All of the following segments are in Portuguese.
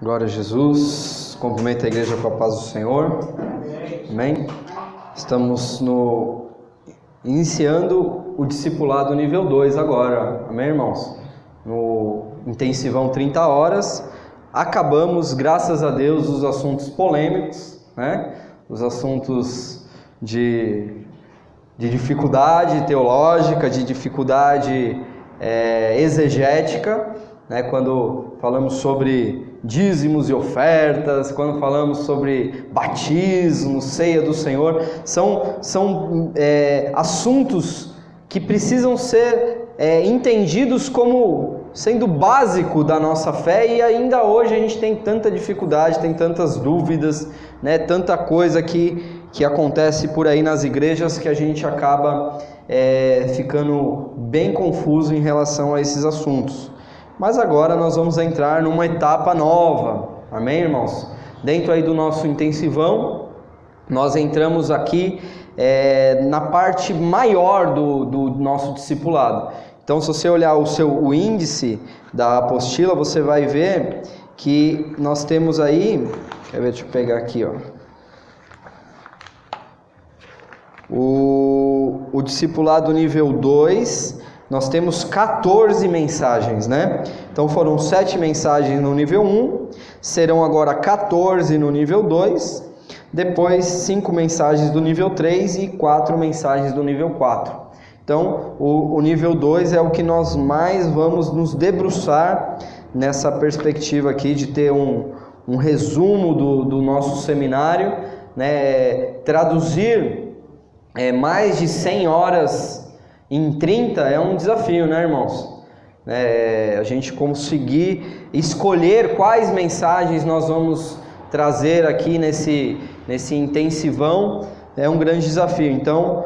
Glória a Jesus. Cumprimento a igreja com a paz do Senhor. Amém? Estamos iniciando o discipulado nível 2 agora. Amém, irmãos? No intensivão 30 horas. Acabamos, graças a Deus, os assuntos polêmicos, né? Os assuntos de dificuldade teológica, de dificuldade exegética, né? Quando falamos sobre dízimos e ofertas, quando falamos sobre batismo, ceia do Senhor, são assuntos que precisam ser entendidos como sendo básico da nossa fé, e ainda hoje a gente tem tanta dificuldade, tem tantas dúvidas, né? Tanta coisa que acontece por aí nas igrejas que a gente acaba ficando bem confuso em relação a esses assuntos. Mas agora nós vamos entrar numa etapa nova, amém, irmãos? Dentro aí do nosso intensivão, nós entramos aqui na parte maior do nosso discipulado. Então, se você olhar o índice da apostila, você vai ver que nós temos aí, deixa eu pegar aqui, ó, o discipulado nível 2, nós temos 14 mensagens, né? Então foram 7 mensagens no nível 1, serão agora 14 no nível 2, depois 5 mensagens do nível 3 e 4 mensagens do nível 4. Então o nível 2 é o que nós mais vamos nos debruçar nessa perspectiva aqui de ter um resumo do nosso seminário, né? Traduzir mais de 100 horas em 30 é um desafio, né, irmãos? A gente conseguir escolher quais mensagens nós vamos trazer aqui nesse intensivão é um grande desafio. Então,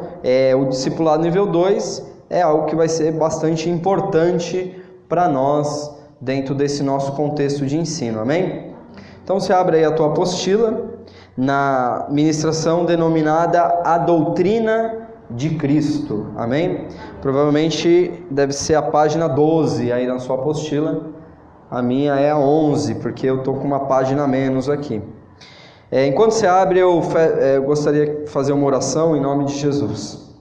o discipulado nível 2 é algo que vai ser bastante importante para nós dentro desse nosso contexto de ensino, amém? Então, você abre aí a tua apostila na ministração denominada A Doutrina de Cristo, amém? Provavelmente deve ser a página 12 aí na sua apostila. A minha é a 11, porque eu estou com uma página a menos aqui. Enquanto você abre, eu gostaria de fazer uma oração em nome de Jesus.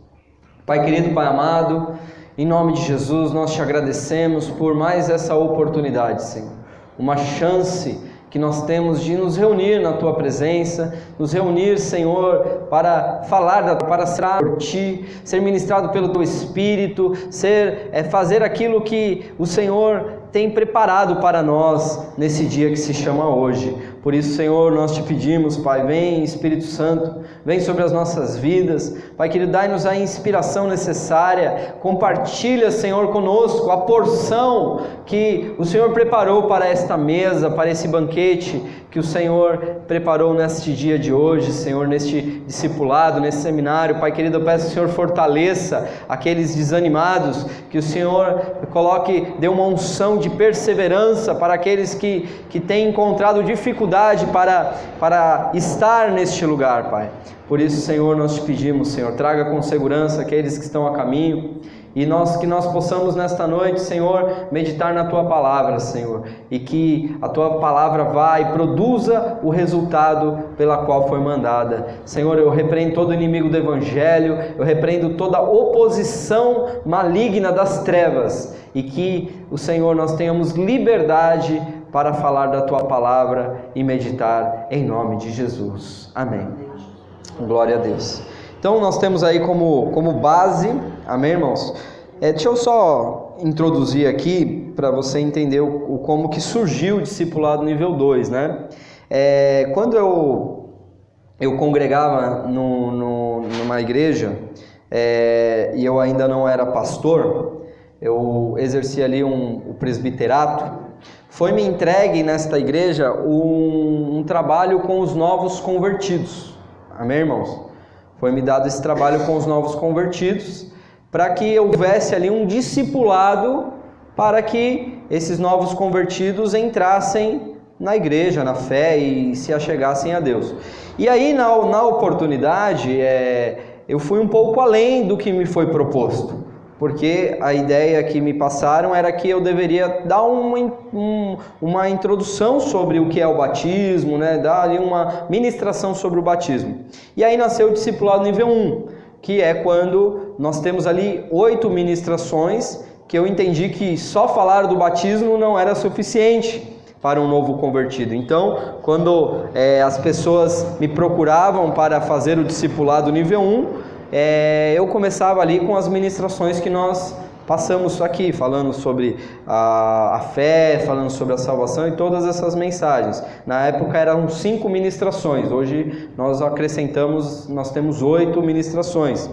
Pai querido, Pai amado, em nome de Jesus, nós te agradecemos por mais essa oportunidade, Senhor. Uma chance que nós temos de nos reunir na Tua presença, nos reunir, Senhor, para falar, para ser por Ti, ser ministrado pelo Teu Espírito, fazer aquilo que o Senhor tem preparado para nós nesse dia que se chama hoje. Por isso, Senhor, nós te pedimos, Pai, vem Espírito Santo, vem sobre as nossas vidas, Pai querido, dai-nos a inspiração necessária, compartilha, Senhor, conosco a porção que o Senhor preparou para esta mesa, para esse banquete que o Senhor preparou neste dia de hoje, Senhor, neste discipulado, nesse seminário. Pai querido, eu peço que o Senhor fortaleça aqueles desanimados, que o Senhor dê uma unção de perseverança para aqueles que têm encontrado dificuldade para estar neste lugar, Pai. Por isso, Senhor, nós te pedimos, Senhor, traga com segurança aqueles que estão a caminho, e que nós possamos nesta noite, Senhor, meditar na Tua palavra, Senhor, e que a Tua palavra vá e produza o resultado pela qual foi mandada. Senhor, eu repreendo todo inimigo do Evangelho, eu repreendo toda oposição maligna das trevas, e que o Senhor, nós tenhamos liberdade para falar da Tua palavra e meditar em nome de Jesus. Amém. Glória a Deus. Então nós temos aí como base, amém, irmãos? Deixa eu só introduzir aqui para você entender como que surgiu o discipulado nível 2, né? Quando eu congregava numa igreja, e eu ainda não era pastor, eu exercia ali o presbiterato, foi-me entregue nesta igreja um trabalho com os novos convertidos, amém, irmãos? Foi-me dado esse trabalho com os novos convertidos, para que houvesse ali um discipulado para que esses novos convertidos entrassem na igreja, na fé e se achegassem a Deus. E aí, na oportunidade, eu fui um pouco além do que me foi proposto, porque a ideia que me passaram era que eu deveria dar uma introdução sobre o que é o batismo, né? Dar ali uma ministração sobre o batismo. E aí nasceu o discipulado nível 1, que é quando nós temos ali 8 ministrações, que eu entendi que só falar do batismo não era suficiente para um novo convertido. Então, quando as pessoas me procuravam para fazer o discipulado nível 1, eu começava ali com as ministrações que nós passamos aqui, falando sobre a fé, falando sobre a salvação e todas essas mensagens. Na época eram 5 ministrações, hoje nós acrescentamos, nós temos 8 ministrações.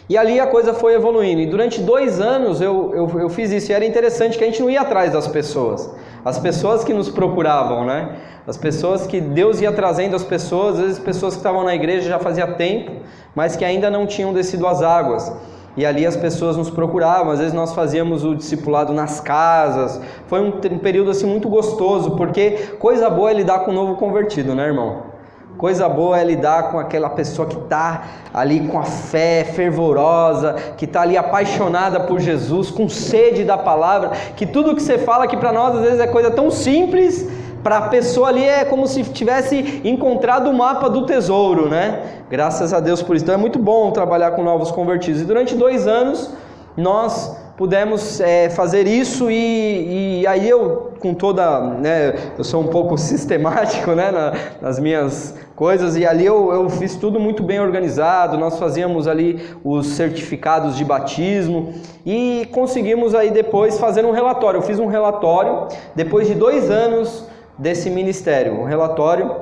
E ali a coisa foi evoluindo, e durante 2 anos eu fiz isso, e era interessante que a gente não ia atrás das pessoas, as pessoas que nos procuravam, né? As pessoas que Deus ia trazendo as pessoas, às vezes pessoas que estavam na igreja já fazia tempo, mas que ainda não tinham descido as águas, e ali as pessoas nos procuravam, às vezes nós fazíamos o discipulado nas casas, foi um período assim muito gostoso, porque coisa boa é lidar com um novo convertido, né, irmão? Coisa boa é lidar com aquela pessoa que está ali com a fé fervorosa, que está ali apaixonada por Jesus, com sede da palavra, que tudo que você fala que para nós às vezes é coisa tão simples, para a pessoa ali é como se tivesse encontrado o mapa do tesouro, né? Graças a Deus por isso. Então é muito bom trabalhar com novos convertidos. E durante 2 anos nós pudemos fazer isso, e aí eu, com toda, né, eu sou um pouco sistemático, né, nas minhas coisas, e ali eu fiz tudo muito bem organizado. Nós fazíamos ali os certificados de batismo e conseguimos aí depois fazer um relatório. Eu fiz um relatório depois de 2 anos desse ministério, um relatório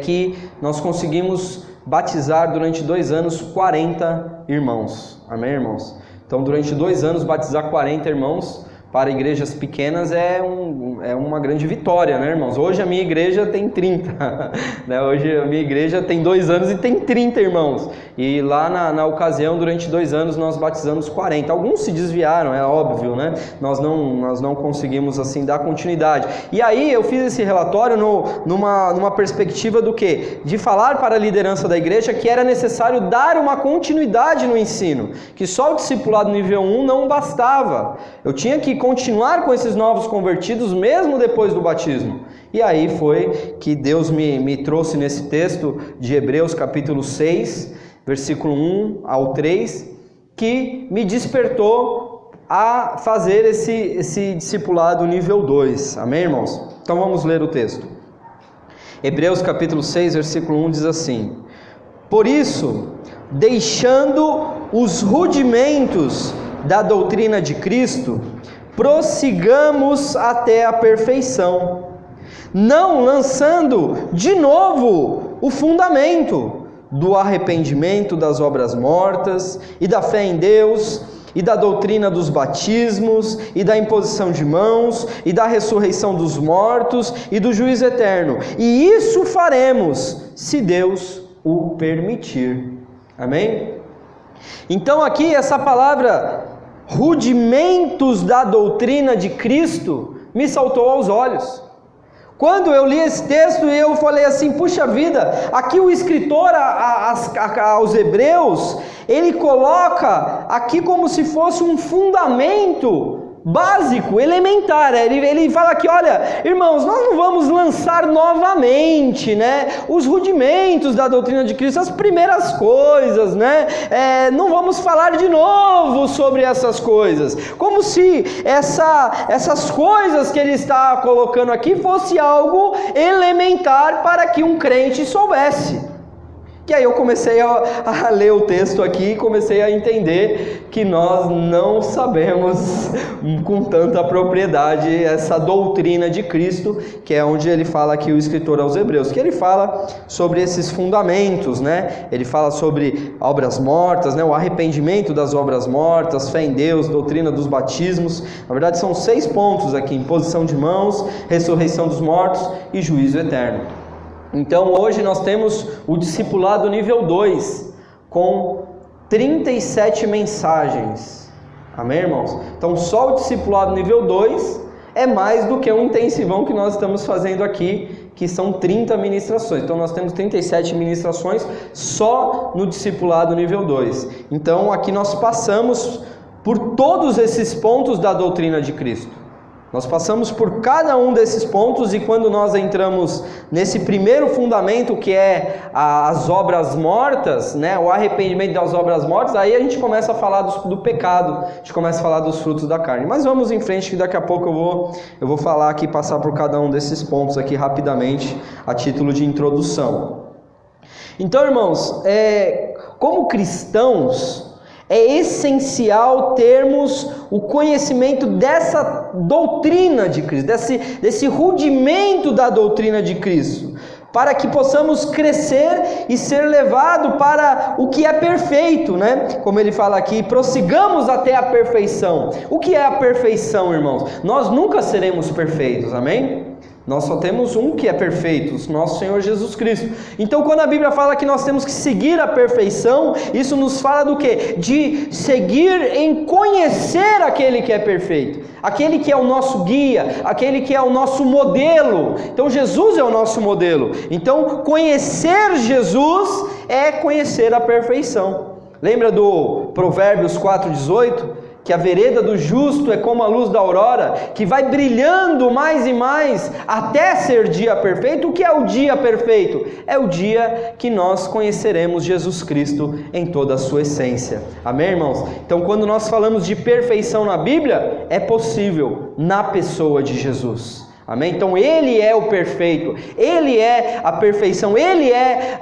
que nós conseguimos batizar durante 2 anos 40 irmãos, amém, irmãos? Então, durante 2 anos, batizar 40 irmãos para igrejas pequenas é uma grande vitória, né, irmãos? Hoje a minha igreja tem 30, né? Hoje a minha igreja tem 2 anos e tem 30 irmãos. E lá na ocasião, durante 2 anos, nós batizamos 40. Alguns se desviaram, é óbvio, né? Nós não conseguimos, assim, dar continuidade. E aí eu fiz esse relatório numa perspectiva do quê? De falar para a liderança da igreja que era necessário dar uma continuidade no ensino, que só o discipulado nível 1 não bastava. Eu tinha que continuar com esses novos convertidos mesmo depois do batismo. E aí foi que Deus me trouxe nesse texto de Hebreus capítulo 6, versículo 1 ao 3, que me despertou a fazer esse discipulado nível 2. Amém, irmãos? Então vamos ler o texto. Hebreus capítulo 6, versículo 1 diz assim: Por isso, deixando os rudimentos da doutrina de Cristo, prossigamos até a perfeição, não lançando de novo o fundamento do arrependimento das obras mortas, e da fé em Deus, e da doutrina dos batismos, e da imposição de mãos, e da ressurreição dos mortos, e do juízo eterno. E isso faremos, se Deus o permitir. Amém? Então aqui essa palavra rudimentos da doutrina de Cristo me saltou aos olhos. Quando eu li esse texto, eu falei assim, puxa vida, aqui o escritor aos Hebreus, ele coloca aqui como se fosse um fundamento básico, elementar. Ele fala que, olha, irmãos, nós não vamos lançar novamente, né, os rudimentos da doutrina de Cristo, as primeiras coisas, né, não vamos falar de novo sobre essas coisas, como se essas coisas que ele está colocando aqui fosse algo elementar para que um crente soubesse. E aí eu comecei a ler o texto aqui e comecei a entender que nós não sabemos com tanta propriedade essa doutrina de Cristo, que é onde ele fala aqui o escritor aos Hebreus, que ele fala sobre esses fundamentos, né? Ele fala sobre obras mortas, né? O arrependimento das obras mortas, fé em Deus, doutrina dos batismos. Na verdade são 6 pontos aqui: imposição de mãos, ressurreição dos mortos e juízo eterno. Então hoje nós temos o discipulado nível 2, com 37 mensagens. Amém, irmãos? Então só o discipulado nível 2 É mais do que um intensivão que nós estamos fazendo aqui, que são 30 ministrações. Então nós temos 37 ministrações só no discipulado nível 2. Então aqui nós passamos por todos esses pontos da doutrina de Cristo. Nós passamos por cada um desses pontos, e quando nós entramos nesse primeiro fundamento, que é as obras mortas, né, o arrependimento das obras mortas, aí a gente começa a falar do pecado, a gente começa a falar dos frutos da carne. Mas vamos em frente, que daqui a pouco eu vou falar aqui, passar por cada um desses pontos aqui rapidamente, a título de introdução. Então, irmãos, como cristãos, é essencial termos o conhecimento dessa doutrina de Cristo, desse rudimento da doutrina de Cristo, para que possamos crescer e ser levado para o que é perfeito, né? Como ele fala aqui, prossigamos até a perfeição. O que é a perfeição, irmãos? Nós nunca seremos perfeitos, amém? Nós só temos um que é perfeito, o nosso Senhor Jesus Cristo. Então, quando a Bíblia fala que nós temos que seguir a perfeição, isso nos fala do quê? De seguir em conhecer aquele que é perfeito, aquele que é o nosso guia, aquele que é o nosso modelo. Então, Jesus é o nosso modelo. Então, conhecer Jesus é conhecer a perfeição. Lembra do Provérbios 4,18? Que a vereda do justo é como a luz da aurora, que vai brilhando mais e mais até ser dia perfeito. O que é o dia perfeito? É o dia que nós conheceremos Jesus Cristo em toda a sua essência. Amém, irmãos? Então, quando nós falamos de perfeição na Bíblia, é possível na pessoa de Jesus. Amém? Então Ele é o perfeito, Ele é a perfeição, Ele é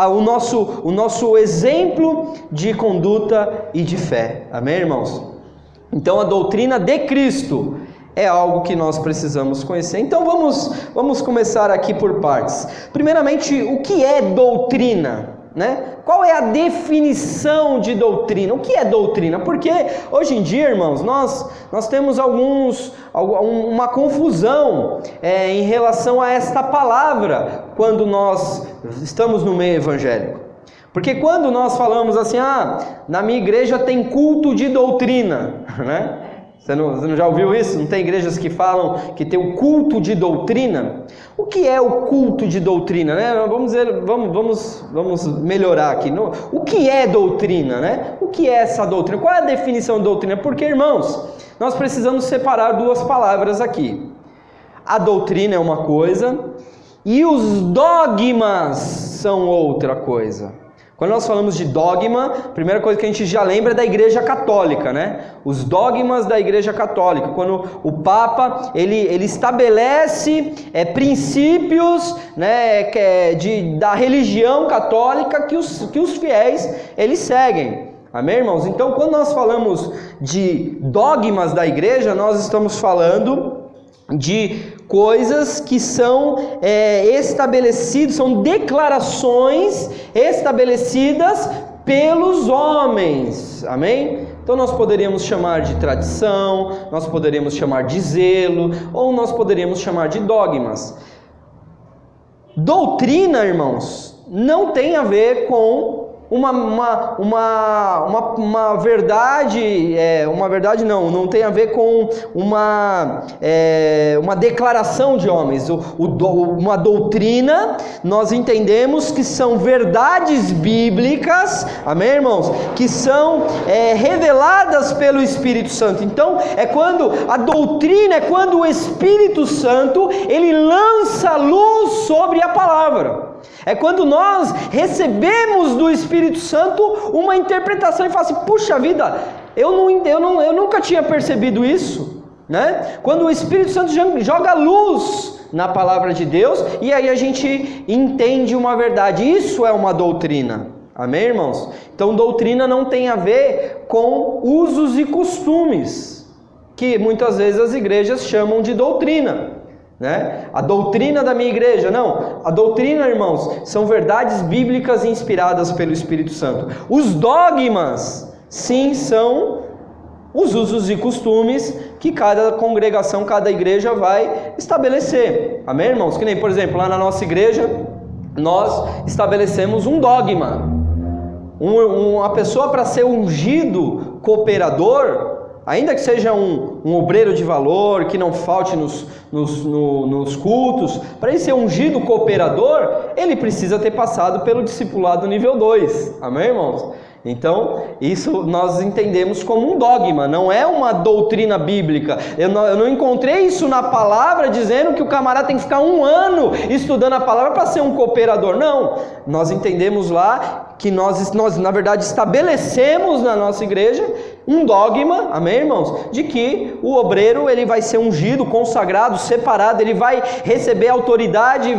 o nosso exemplo de conduta e de fé. Amém, irmãos? Então a doutrina de Cristo é algo que nós precisamos conhecer. Então vamos começar aqui por partes. Primeiramente, o que é doutrina? Né? Qual é a definição de doutrina? O que é doutrina? Porque hoje em dia, irmãos, nós temos uma confusão em relação a esta palavra quando nós estamos no meio evangélico. Porque quando nós falamos assim, na minha igreja tem culto de doutrina, né? Você não já ouviu isso? Não tem igrejas que falam que tem o culto de doutrina? O que é o culto de doutrina, né? Vamos melhorar aqui. O que é doutrina, né? O que é essa doutrina? Qual é a definição de doutrina? Porque, irmãos, nós precisamos separar duas palavras aqui. A doutrina é uma coisa e os dogmas são outra coisa. Quando nós falamos de dogma, a primeira coisa que a gente já lembra é da Igreja Católica, né? Os dogmas da Igreja Católica. Quando o Papa ele estabelece princípios, né, da religião católica que os fiéis eles seguem. Amém, irmãos? Então, quando nós falamos de dogmas da igreja, nós estamos falando de coisas que são estabelecidas, são declarações estabelecidas pelos homens, amém? Então nós poderíamos chamar de tradição, nós poderíamos chamar de zelo, ou nós poderíamos chamar de dogmas. Doutrina, irmãos, não tem a ver com uma verdade, não tem a ver com uma declaração de homens. Uma doutrina, nós entendemos que são verdades bíblicas, amém, irmãos? Que são reveladas pelo Espírito Santo. Então, a doutrina é quando o Espírito Santo, ele lança luz sobre a palavra. É quando nós recebemos do Espírito Santo uma interpretação e fala assim, puxa vida, eu nunca tinha percebido isso, né? Quando o Espírito Santo joga luz na palavra de Deus, e aí a gente entende uma verdade. Isso é uma doutrina, amém, irmãos? Então doutrina não tem a ver com usos e costumes, que muitas vezes as igrejas chamam de doutrina, né? A doutrina da minha igreja, não. A doutrina, irmãos, são verdades bíblicas inspiradas pelo Espírito Santo. Os dogmas, sim, são os usos e costumes que cada congregação, cada igreja vai estabelecer. Amém, irmãos? Que nem, por exemplo, lá na nossa igreja, nós estabelecemos um dogma. Uma pessoa, para ser ungido cooperador, ainda que seja um obreiro de valor, que não falte nos cultos, para ele ser ungido cooperador, ele precisa ter passado pelo discipulado nível 2, amém, irmãos? Então, isso nós entendemos como um dogma, não é uma doutrina bíblica. Eu não encontrei isso na palavra dizendo que o camarada tem que ficar 1 ano estudando a palavra para ser um cooperador. Não, nós entendemos lá que nós na verdade estabelecemos na nossa igreja um dogma, amém, irmãos? De que o obreiro ele vai ser ungido, consagrado, separado, ele vai receber autoridade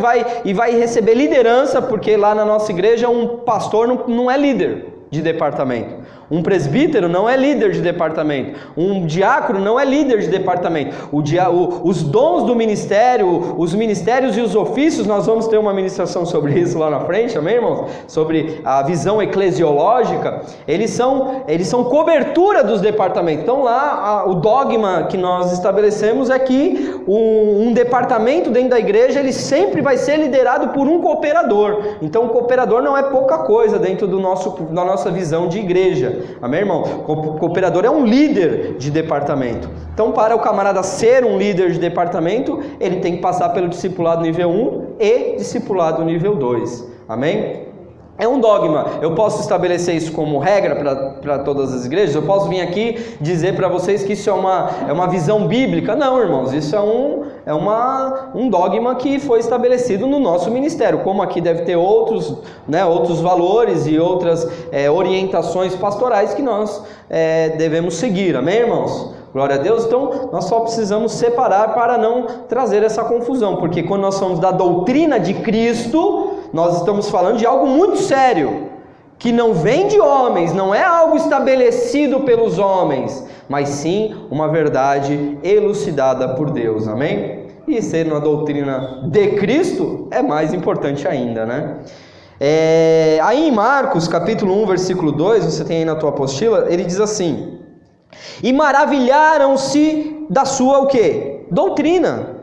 e vai receber liderança, porque lá na nossa igreja um pastor não é líder de departamento, um presbítero não é líder de departamento, um diácono não é líder de departamento. Os dons do ministério, os ministérios e os ofícios, nós vamos ter uma ministração sobre isso lá na frente, amém, irmãos? Sobre a visão eclesiológica, eles são cobertura dos departamentos. Então lá o dogma que nós estabelecemos é que um departamento dentro da igreja, ele sempre vai ser liderado por um cooperador. Então o cooperador não é pouca coisa dentro da nossa visão de igreja. Amém, irmão? O cooperador é um líder de departamento. Então, para o camarada ser um líder de departamento, ele tem que passar pelo discipulado nível 1 e discipulado nível 2. Amém? É um dogma. Eu posso estabelecer isso como regra para todas as igrejas? Eu posso vir aqui dizer para vocês que isso é uma visão bíblica? Não, irmãos, isso é um dogma que foi estabelecido no nosso ministério. Como aqui deve ter outros valores e outras orientações pastorais que nós devemos seguir. Amém, irmãos? Glória a Deus. Então nós só precisamos separar para não trazer essa confusão, porque quando nós somos da doutrina de Cristo, nós estamos falando de algo muito sério, que não vem de homens, não é algo estabelecido pelos homens, mas sim uma verdade elucidada por Deus, amém? E ser uma doutrina de Cristo é mais importante ainda, né? Aí em Marcos capítulo 1 versículo 2, você tem aí na tua apostila, ele diz assim: e maravilharam-se da sua o quê? Doutrina,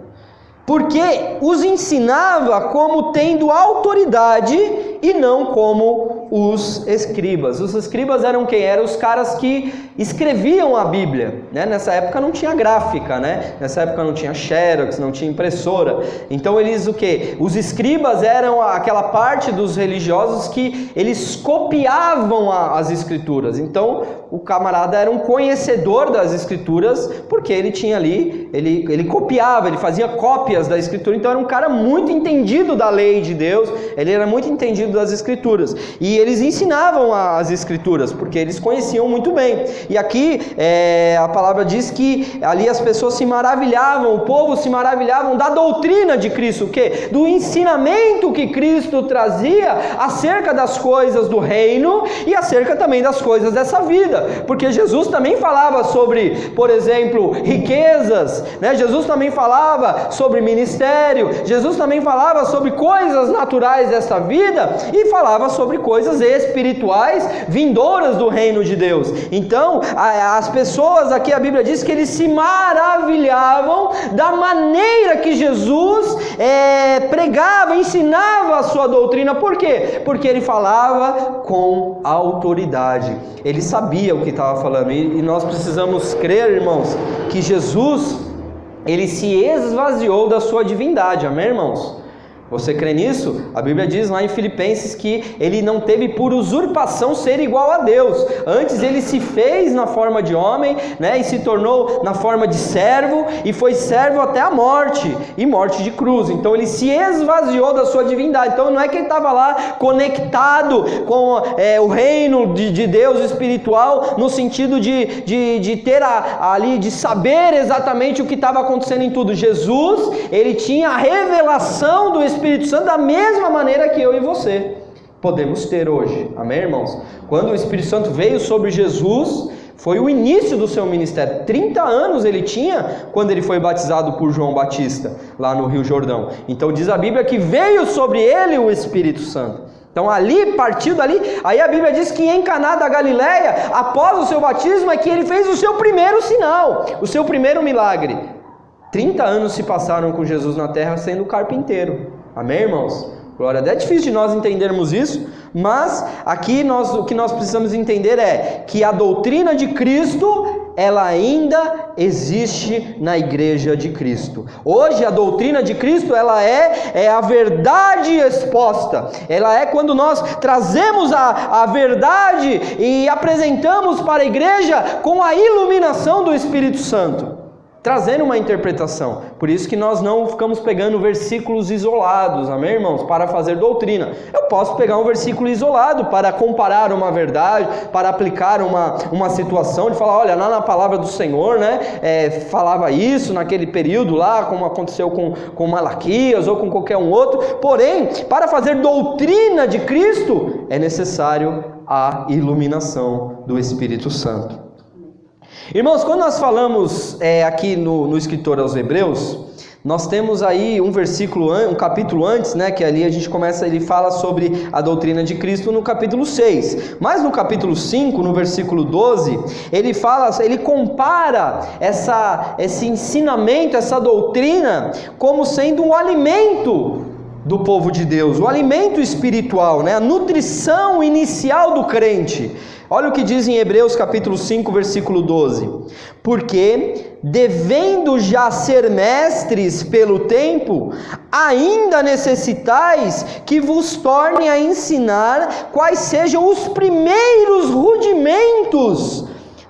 porque os ensinava como tendo autoridade e não como os escribas. Os escribas eram quem? Eram os caras que escreviam a Bíblia, né? Nessa época não tinha gráfica, né? Nessa época não tinha xerox, não tinha impressora. Então eles o quê? Os escribas eram aquela parte dos religiosos que eles copiavam as escrituras. Então o camarada era um conhecedor das escrituras, porque ele tinha ali, ele copiava, ele fazia cópias da escritura. Então era um cara muito entendido da lei de Deus, ele era muito entendido das escrituras, e eles ensinavam as escrituras, porque eles conheciam muito bem. E aqui a palavra diz que ali as pessoas se maravilhavam, o povo se maravilhavam da doutrina de Cristo, o quê? Do ensinamento que Cristo trazia acerca das coisas do reino e acerca também das coisas dessa vida, porque Jesus também falava sobre, por exemplo, riquezas, né? Jesus também falava sobre ministério, Jesus também falava sobre coisas naturais desta vida e falava sobre coisas espirituais vindouras do reino de Deus. Então as pessoas aqui, a Bíblia diz que eles se maravilhavam da maneira que Jesus pregava, ensinava a sua doutrina. Por quê? Porque ele falava com autoridade, ele sabia o que estava falando, e nós precisamos crer, irmãos, que Jesus, ele se esvaziou da sua divindade, amém, irmãos? Você crê nisso? A Bíblia diz lá em Filipenses que ele não teve por usurpação ser igual a Deus. Antes ele se fez na forma de homem, né, e se tornou na forma de servo, e foi servo até a morte, e morte de cruz. Então ele se esvaziou da sua divindade. Então não é que ele estava lá conectado com o reino de Deus espiritual, no sentido de ter ali, de saber exatamente o que estava acontecendo em tudo. Jesus, ele tinha a revelação do Espírito Santo da mesma maneira que eu e você podemos ter hoje, amém, irmãos? Quando o Espírito Santo veio sobre Jesus, foi o início do seu ministério. 30 anos ele tinha quando ele foi batizado por João Batista, lá no Rio Jordão. Então diz a Bíblia que veio sobre ele o Espírito Santo. Então ali, partiu dali, aí a Bíblia diz que em Caná da Galileia, após o seu batismo, é que ele fez o seu primeiro sinal, o seu primeiro milagre. 30 anos se passaram com Jesus na terra sendo carpinteiro. Amém, irmãos? Glória a Deus. É difícil de nós entendermos isso, mas aqui o que nós precisamos entender é que a doutrina de Cristo ela ainda existe na igreja de Cristo. Hoje a doutrina de Cristo, ela é a verdade exposta. Ela é quando nós trazemos a verdade e apresentamos para a igreja com a iluminação do Espírito Santo, trazendo uma interpretação. Por isso que nós não ficamos pegando versículos isolados, amém, irmãos? Para fazer doutrina. Eu posso pegar um versículo isolado para comparar uma verdade, para aplicar uma situação, de falar, olha, lá na palavra do Senhor, né, falava isso naquele período lá, como aconteceu com Malaquias ou com qualquer um outro. Porém, para fazer doutrina de Cristo, é necessário a iluminação do Espírito Santo. Irmãos, quando nós falamos aqui no escritor aos Hebreus, nós temos aí um versículo, um capítulo antes, né, que ali a gente começa, ele fala sobre a doutrina de Cristo no capítulo 6, mas no capítulo 5, no versículo 12, ele fala, ele compara esse ensinamento, essa doutrina, como sendo um alimento do povo de Deus, o alimento espiritual, né, a nutrição inicial do crente. Olha o que diz em Hebreus capítulo 5, versículo 12. Porque, devendo já ser mestres pelo tempo, ainda necessitais que vos torne a ensinar quais sejam os primeiros rudimentos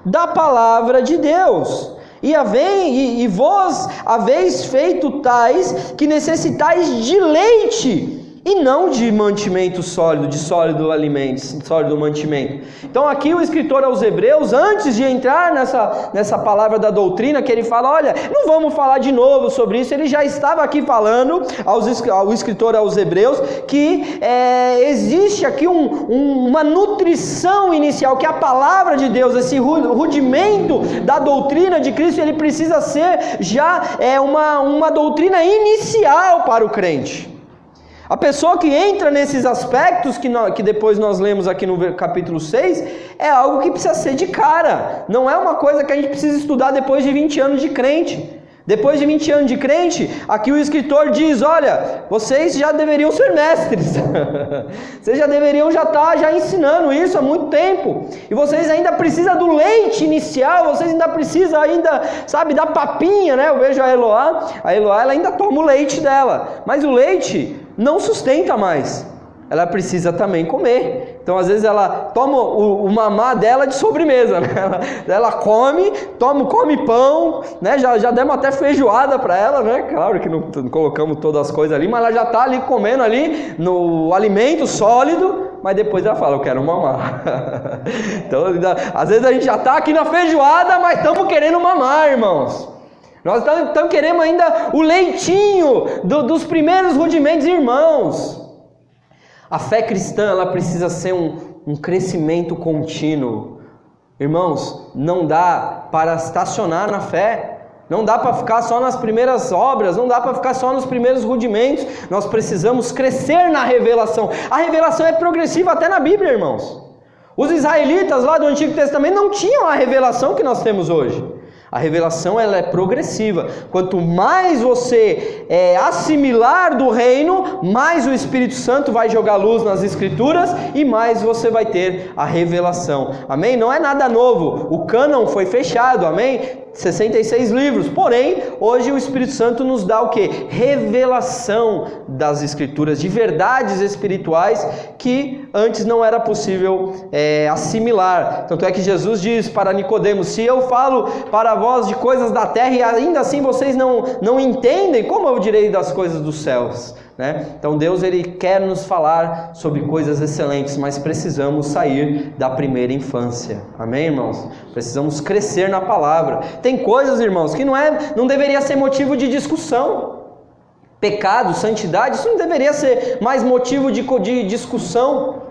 da palavra de Deus. E vós haveis feito tais que necessitais de leite, e não de mantimento sólido, de sólido alimento, sólido mantimento. Então aqui o escritor aos Hebreus, antes de entrar nessa palavra da doutrina, que ele fala, olha, não vamos falar de novo sobre isso, ele já estava aqui falando, ao escritor aos Hebreus, que existe aqui uma nutrição inicial, que a palavra de Deus, esse rudimento da doutrina de Cristo, ele precisa ser já uma doutrina inicial para o crente. A pessoa que entra nesses aspectos que depois nós lemos aqui no capítulo 6, é algo que precisa ser de cara. Não é uma coisa que a gente precisa estudar depois de 20 anos de crente. Depois de 20 anos de crente, aqui o escritor diz, olha, vocês já deveriam ser mestres. Vocês já deveriam estar ensinando isso há muito tempo. E vocês ainda precisam do leite inicial, vocês ainda precisam da papinha, né? Eu vejo a Eloá ela ainda toma o leite dela. Mas o leite não sustenta mais, ela precisa também comer. Então às vezes ela toma o mamá dela de sobremesa, né? ela come pão, né? já demos até feijoada para ela, né? Claro que não colocamos todas as coisas ali, mas ela já está ali comendo ali no alimento sólido, mas depois ela fala, eu quero mamar. Então às vezes a gente já está aqui na feijoada, mas estamos querendo mamar, irmãos. Nós estamos querendo ainda o leitinho dos primeiros rudimentos, irmãos. A fé cristã, ela precisa ser um crescimento contínuo. Irmãos, não dá para estacionar na fé. Não dá para ficar só nas primeiras obras, não dá para ficar só nos primeiros rudimentos. Nós precisamos crescer na revelação. A revelação é progressiva até na Bíblia, irmãos. Os israelitas lá do Antigo Testamento não tinham a revelação que nós temos hoje. A revelação, ela é progressiva. Quanto mais você assimilar do reino, mais o Espírito Santo vai jogar luz nas Escrituras e mais você vai ter a revelação. Amém? Não é nada novo. O cânon foi fechado, amém? 66 livros. Porém, hoje o Espírito Santo nos dá o quê? Revelação das Escrituras, de verdades espirituais que antes não era possível assimilar. Tanto é que Jesus diz para Nicodemos, se eu falo para vós de coisas da terra e ainda assim vocês não entendem, como eu direi das coisas dos céus? Né? Então Deus, ele quer nos falar sobre coisas excelentes, mas precisamos sair da primeira infância. Amém, irmãos? Precisamos crescer na palavra. Tem coisas, irmãos, que não deveria ser motivo de discussão. Pecado, santidade, isso não deveria ser mais motivo de discussão.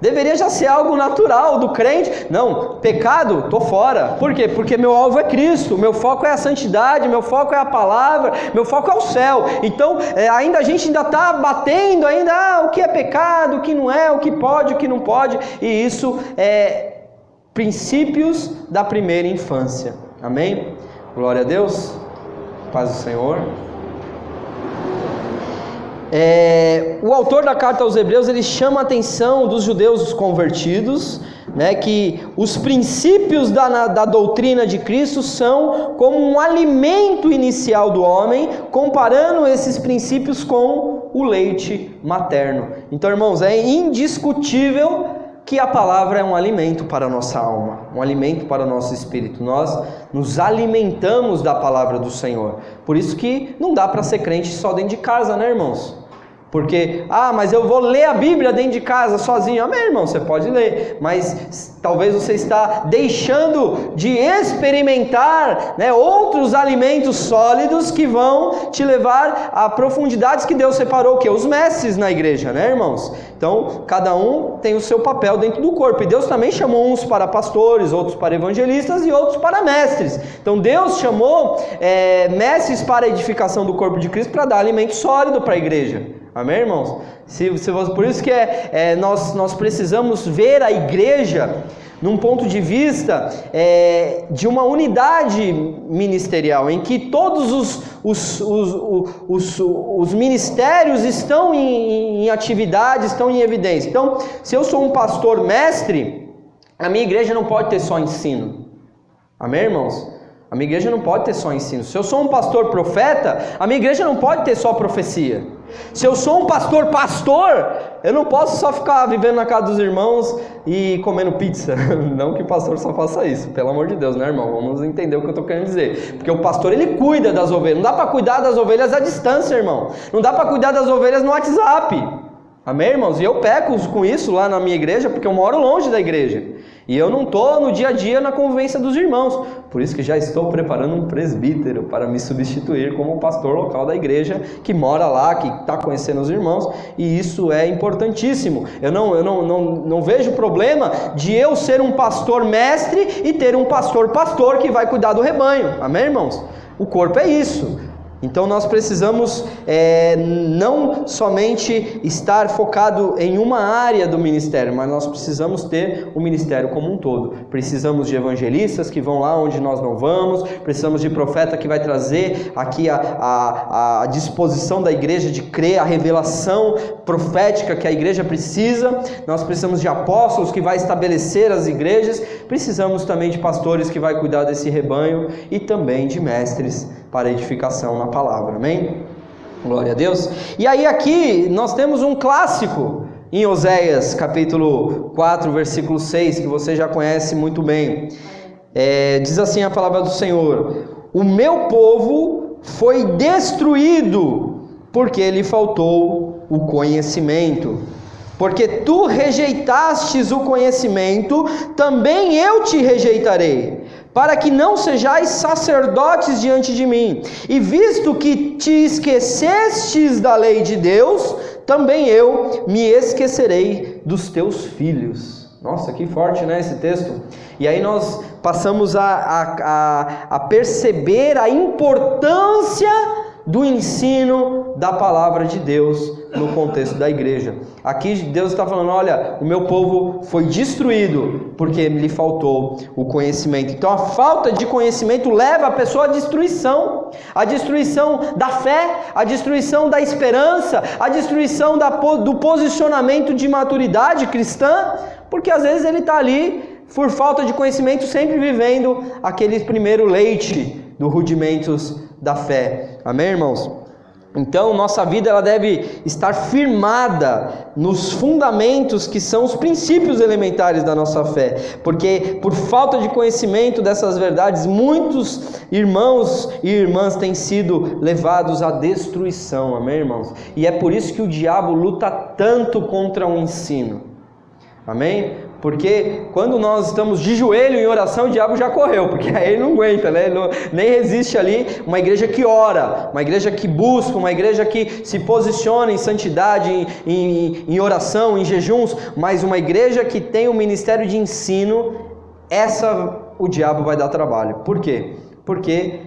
Deveria já ser algo natural do crente. Não, pecado, estou fora. Por quê? Porque meu alvo é Cristo, meu foco é a santidade, meu foco é a palavra, meu foco é o céu. Então, a gente ainda está batendo, o que é pecado, o que não é, o que pode, o que não pode. E isso é princípios da primeira infância. Amém? Glória a Deus. Paz do Senhor. O autor da carta aos Hebreus, ele chama a atenção dos judeus convertidos, né, que os princípios da doutrina de Cristo são como um alimento inicial do homem, comparando esses princípios com o leite materno. Então, irmãos, é indiscutível que a palavra é um alimento para a nossa alma, um alimento para o nosso espírito. Nós nos alimentamos da palavra do Senhor. Por isso que não dá para ser crente só dentro de casa, né, irmãos? Porque, mas eu vou ler a Bíblia dentro de casa sozinho. Amém, irmão, você pode ler, mas talvez você está deixando de experimentar, né, outros alimentos sólidos que vão te levar a profundidades que Deus separou, que os mestres na igreja, né, irmãos? Então, cada um tem o seu papel dentro do corpo, e Deus também chamou uns para pastores, outros para evangelistas e outros para mestres. Então, Deus chamou mestres para a edificação do corpo de Cristo, para dar alimento sólido para a igreja. Amém, irmãos? Por isso que nós precisamos ver a igreja num ponto de vista de uma unidade ministerial, em que todos os ministérios estão em atividade, estão em evidência. Então, se eu sou um pastor mestre, a minha igreja não pode ter só ensino. Amém, irmãos? A minha igreja não pode ter só ensino. Se eu sou um pastor profeta, a minha igreja não pode ter só profecia. Se eu sou um pastor, eu não posso só ficar vivendo na casa dos irmãos e comendo pizza. Não que o pastor só faça isso, pelo amor de Deus, né, irmão? Vamos entender o que eu estou querendo dizer. Porque o pastor, ele cuida das ovelhas. Não dá para cuidar das ovelhas à distância, irmão. Não dá para cuidar das ovelhas no WhatsApp. Amém, irmãos? E eu peco com isso lá na minha igreja, porque eu moro longe da igreja. E eu não estou no dia a dia na convivência dos irmãos. Por isso que já estou preparando um presbítero para me substituir como pastor local da igreja, que mora lá, que está conhecendo os irmãos. E isso é importantíssimo. Eu não vejo problema de eu ser um pastor mestre e ter um pastor que vai cuidar do rebanho. Amém, irmãos? O corpo é isso. Então nós precisamos não somente estar focado em uma área do ministério, mas nós precisamos ter o ministério como um todo. Precisamos de evangelistas que vão lá onde nós não vamos, precisamos de profeta que vai trazer aqui a disposição da igreja de crer, a revelação profética que a igreja precisa. Nós precisamos de apóstolos que vai estabelecer as igrejas, precisamos também de pastores que vai cuidar desse rebanho e também de mestres para edificação na palavra, amém? Glória a Deus. E aí aqui nós temos um clássico em Oséias capítulo 4, versículo 6, que você já conhece muito bem. Diz assim a palavra do Senhor: o meu povo foi destruído porque lhe faltou o conhecimento. Porque tu rejeitastes o conhecimento, também eu te rejeitarei, para que não sejais sacerdotes diante de mim. E visto que te esquecestes da lei de Deus, também eu me esquecerei dos teus filhos. Nossa, que forte, né, esse texto? E aí nós passamos a perceber a importância do ensino da palavra de Deus no contexto da igreja. Aqui Deus está falando: olha, o meu povo foi destruído porque lhe faltou o conhecimento. Então a falta de conhecimento leva a pessoa à destruição da fé, à destruição da esperança, à destruição do posicionamento de maturidade cristã, porque às vezes ele está ali por falta de conhecimento, sempre vivendo aquele primeiro leite dos rudimentos da fé. Amém, irmãos? Então, nossa vida ela deve estar firmada nos fundamentos que são os princípios elementares da nossa fé, porque por falta de conhecimento dessas verdades, muitos irmãos e irmãs têm sido levados à destruição. Amém, irmãos? E é por isso que o diabo luta tanto contra o ensino. Amém? Porque quando nós estamos de joelho em oração, o diabo já correu, porque aí ele não aguenta, né? Ele nem resiste ali. Uma igreja que ora, uma igreja que busca, uma igreja que se posiciona em santidade, em oração, em jejuns, mas uma igreja que tem um ministério de ensino, o diabo vai dar trabalho. Por quê? Porque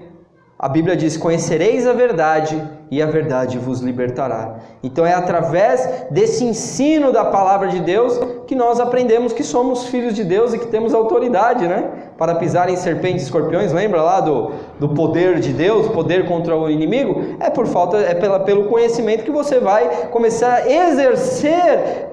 a Bíblia diz: conhecereis a verdade e a verdade vos libertará. Então é através desse ensino da palavra de Deus que nós aprendemos que somos filhos de Deus e que temos autoridade, né? Para pisar em serpentes e escorpiões. Lembra lá do poder de Deus, poder contra o inimigo? Pelo conhecimento que você vai começar a exercer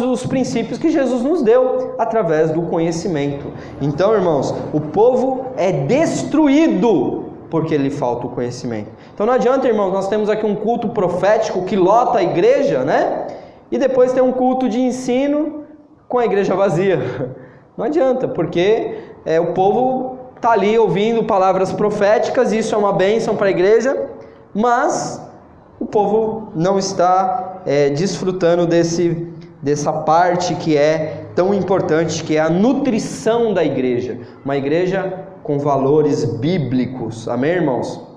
os princípios que Jesus nos deu através do conhecimento. Então, irmãos, o povo é destruído porque lhe falta o conhecimento. Então não adianta, irmãos, nós temos aqui um culto profético que lota a igreja, né? E depois tem um culto de ensino com a igreja vazia. Não adianta, porque o povo está ali ouvindo palavras proféticas, isso é uma bênção para a igreja, mas o povo não está desfrutando dessa parte que é tão importante, que é a nutrição da igreja. Uma igreja com valores bíblicos, amém, irmãos?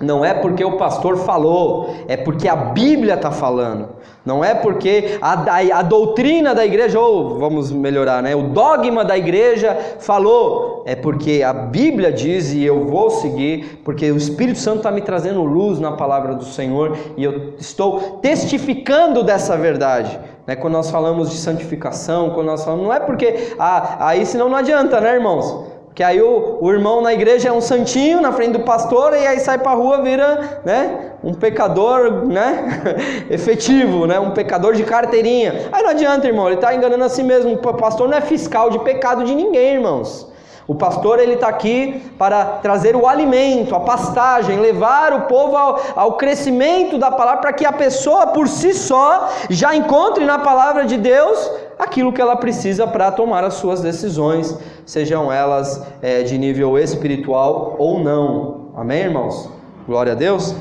Não é porque o pastor falou, é porque a Bíblia está falando. Não é porque a doutrina da igreja, ou vamos melhorar, né? O dogma da igreja falou. É porque a Bíblia diz e eu vou seguir, porque o Espírito Santo está me trazendo luz na palavra do Senhor e eu estou testificando dessa verdade. Né? Quando nós falamos de santificação, quando nós falamos, não é porque, aí senão não adianta, né, irmãos? Que aí o irmão na igreja é um santinho na frente do pastor e aí sai para a rua, vira, né, um pecador, né, efetivo, né, um pecador de carteirinha. Aí não adianta, irmão, ele está enganando a si mesmo. O pastor não é fiscal de pecado de ninguém, irmãos. O pastor, ele está aqui para trazer o alimento, a pastagem, levar o povo ao crescimento da palavra, para que a pessoa por si só já encontre na palavra de Deus aquilo que ela precisa para tomar as suas decisões, sejam elas de nível espiritual ou não. Amém, irmãos? Glória a Deus.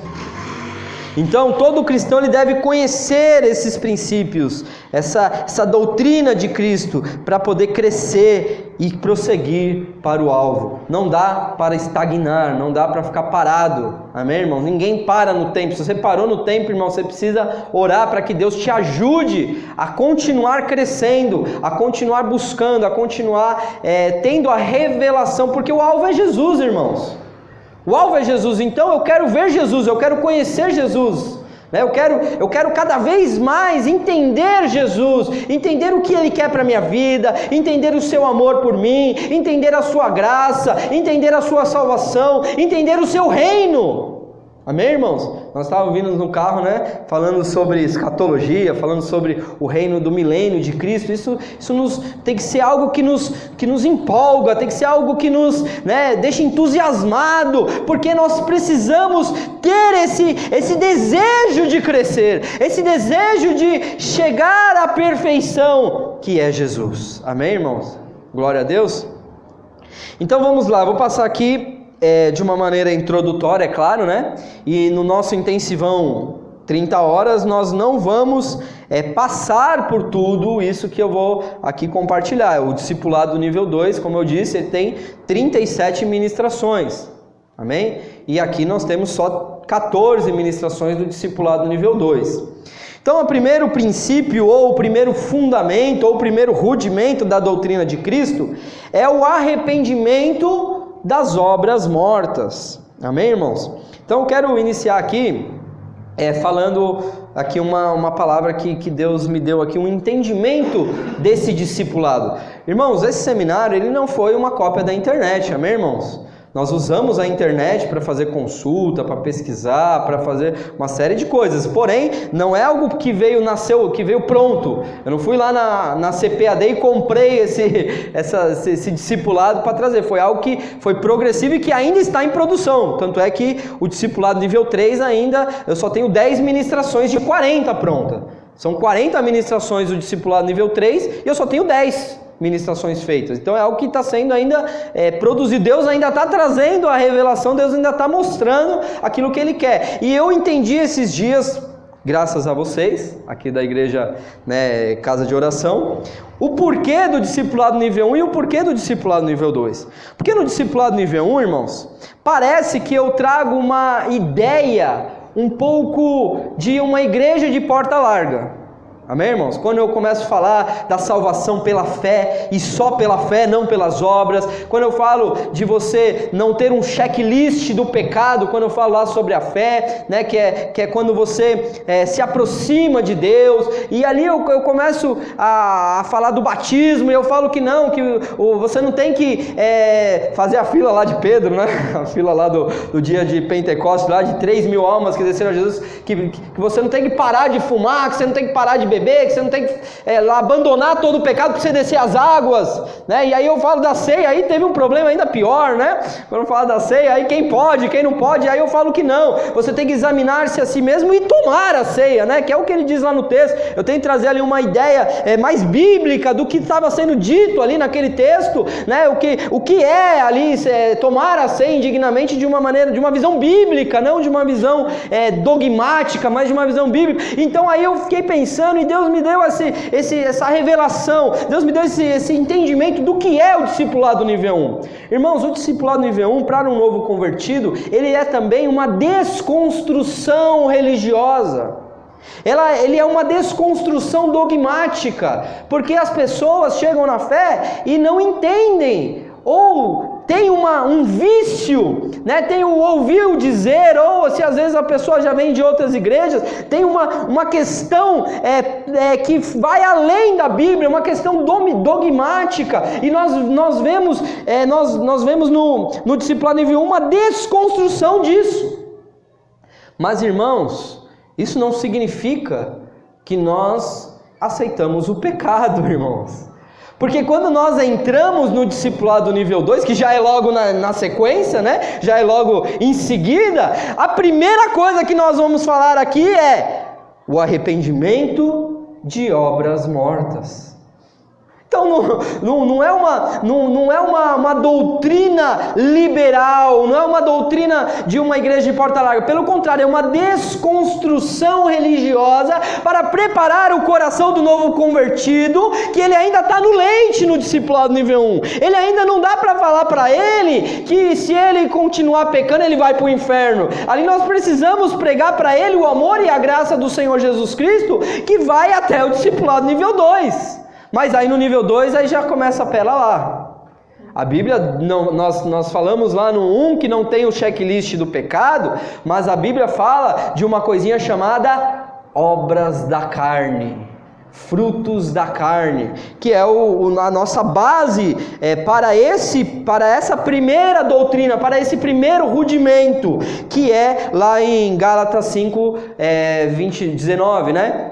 Então, todo cristão ele deve conhecer esses princípios, essa doutrina de Cristo, para poder crescer e prosseguir para o alvo. Não dá para estagnar, não dá para ficar parado. Amém, irmão? Ninguém para no tempo. Se você parou no tempo, irmão, você precisa orar para que Deus te ajude a continuar crescendo, a continuar buscando, a continuar tendo a revelação, porque o alvo é Jesus, irmãos. O alvo é Jesus. Então eu quero ver Jesus, eu quero conhecer Jesus, né? Eu quero cada vez mais entender Jesus, entender o que Ele quer para a minha vida, entender o seu amor por mim, entender a sua graça, entender a sua salvação, entender o seu reino. Amém, irmãos? Nós estávamos vindo no carro, né, falando sobre escatologia, falando sobre o reino do milênio de Cristo. Isso tem que ser algo que nos empolga, tem que ser algo que nos, né, deixa entusiasmado, porque nós precisamos ter esse desejo de crescer, esse desejo de chegar à perfeição, que é Jesus. Amém, irmãos? Glória a Deus. Então vamos lá, vou passar aqui de uma maneira introdutória, é claro, né? E no nosso intensivão 30 horas nós não vamos passar por tudo isso que eu vou aqui compartilhar. O discipulado nível 2, como eu disse, ele tem 37 ministrações, amém? E aqui nós temos só 14 ministrações do discipulado nível 2. Então, o primeiro princípio, ou o primeiro fundamento, ou o primeiro rudimento da doutrina de Cristo é o arrependimento das obras mortas. Amém, irmãos? Então eu quero iniciar aqui falando aqui uma palavra que Deus me deu aqui, um entendimento desse discipulado. Irmãos, esse seminário ele não foi uma cópia da internet, amém, irmãos? Nós usamos a internet para fazer consulta, para pesquisar, para fazer uma série de coisas. Porém, não é algo que veio pronto. Eu não fui lá na CPAD e comprei esse discipulado para trazer. Foi algo que foi progressivo e que ainda está em produção. Tanto é que o discipulado nível 3 ainda, eu só tenho 10 ministrações de 40 pronta. São 40 ministrações do discipulado nível 3 e eu só tenho 10 ministrações feitas. Então é algo que está sendo ainda produzido. Deus ainda está trazendo a revelação, Deus ainda está mostrando aquilo que Ele quer. E eu entendi esses dias, graças a vocês, aqui da igreja, né, Casa de Oração, o porquê do discipulado nível 1 e o porquê do discipulado nível 2. Porque no discipulado nível 1, irmãos, parece que eu trago uma ideia um pouco de uma igreja de porta larga. Amém, irmãos? Quando eu começo a falar da salvação pela fé, e só pela fé, não pelas obras, quando eu falo de você não ter um checklist do pecado, quando eu falo lá sobre a fé, né, que é quando você se aproxima de Deus, e ali eu começo a falar do batismo, e eu falo que não, que você não tem que fazer a fila lá de Pedro, né? A fila lá do dia de Pentecostes, lá de 3.000 almas que desceram a Jesus, que você não tem que parar de fumar, que você não tem que parar de beber, que você não tem que abandonar todo o pecado para você descer as águas, né? E aí eu falo da ceia, aí teve um problema ainda pior, né? Quando eu falo da ceia, aí quem pode, quem não pode, aí eu falo que não, você tem que examinar-se a si mesmo e tomar a ceia, né? Que é o que ele diz lá no texto. Eu tenho que trazer ali uma ideia mais bíblica do que estava sendo dito ali naquele texto, né? O que é ali tomar a ceia indignamente de uma maneira, de uma visão bíblica, não de uma visão dogmática, mas de uma visão bíblica. Então aí eu fiquei pensando, e Deus me deu essa revelação, Deus me deu esse entendimento do que é o discipulado nível 1. Irmãos, o discipulado nível 1, para um novo convertido, ele é também uma desconstrução religiosa. Ele é uma desconstrução dogmática, porque as pessoas chegam na fé e não entendem, ou tem um vício, né? Tem o ouviu dizer, ou se às vezes a pessoa já vem de outras igrejas, tem uma questão que vai além da Bíblia, uma questão dogmática, e nós vemos no discipulado nível 1 uma desconstrução disso. Mas irmãos, isso não significa que nós aceitamos o pecado, irmãos. Porque quando nós entramos no discipulado nível 2, que já é logo na sequência, né? Já é logo em seguida, a primeira coisa que nós vamos falar aqui é o arrependimento de obras mortas. Então não é uma doutrina liberal, não é uma doutrina de uma igreja de porta larga, pelo contrário, é uma desconstrução religiosa para preparar o coração do novo convertido, que ele ainda está no leite no discipulado nível 1, ele ainda não dá para falar para ele que se ele continuar pecando ele vai para o inferno. Ali nós precisamos pregar para ele o amor e a graça do Senhor Jesus Cristo, que vai até o discipulado nível 2. Mas aí no nível 2, aí já começa a pela lá. A Bíblia, nós falamos lá no 1 que não tem o checklist do pecado, mas a Bíblia fala de uma coisinha chamada obras da carne, frutos da carne, que é a nossa base para essa primeira doutrina, para esse primeiro rudimento, que é lá em Gálatas 5, 19, né?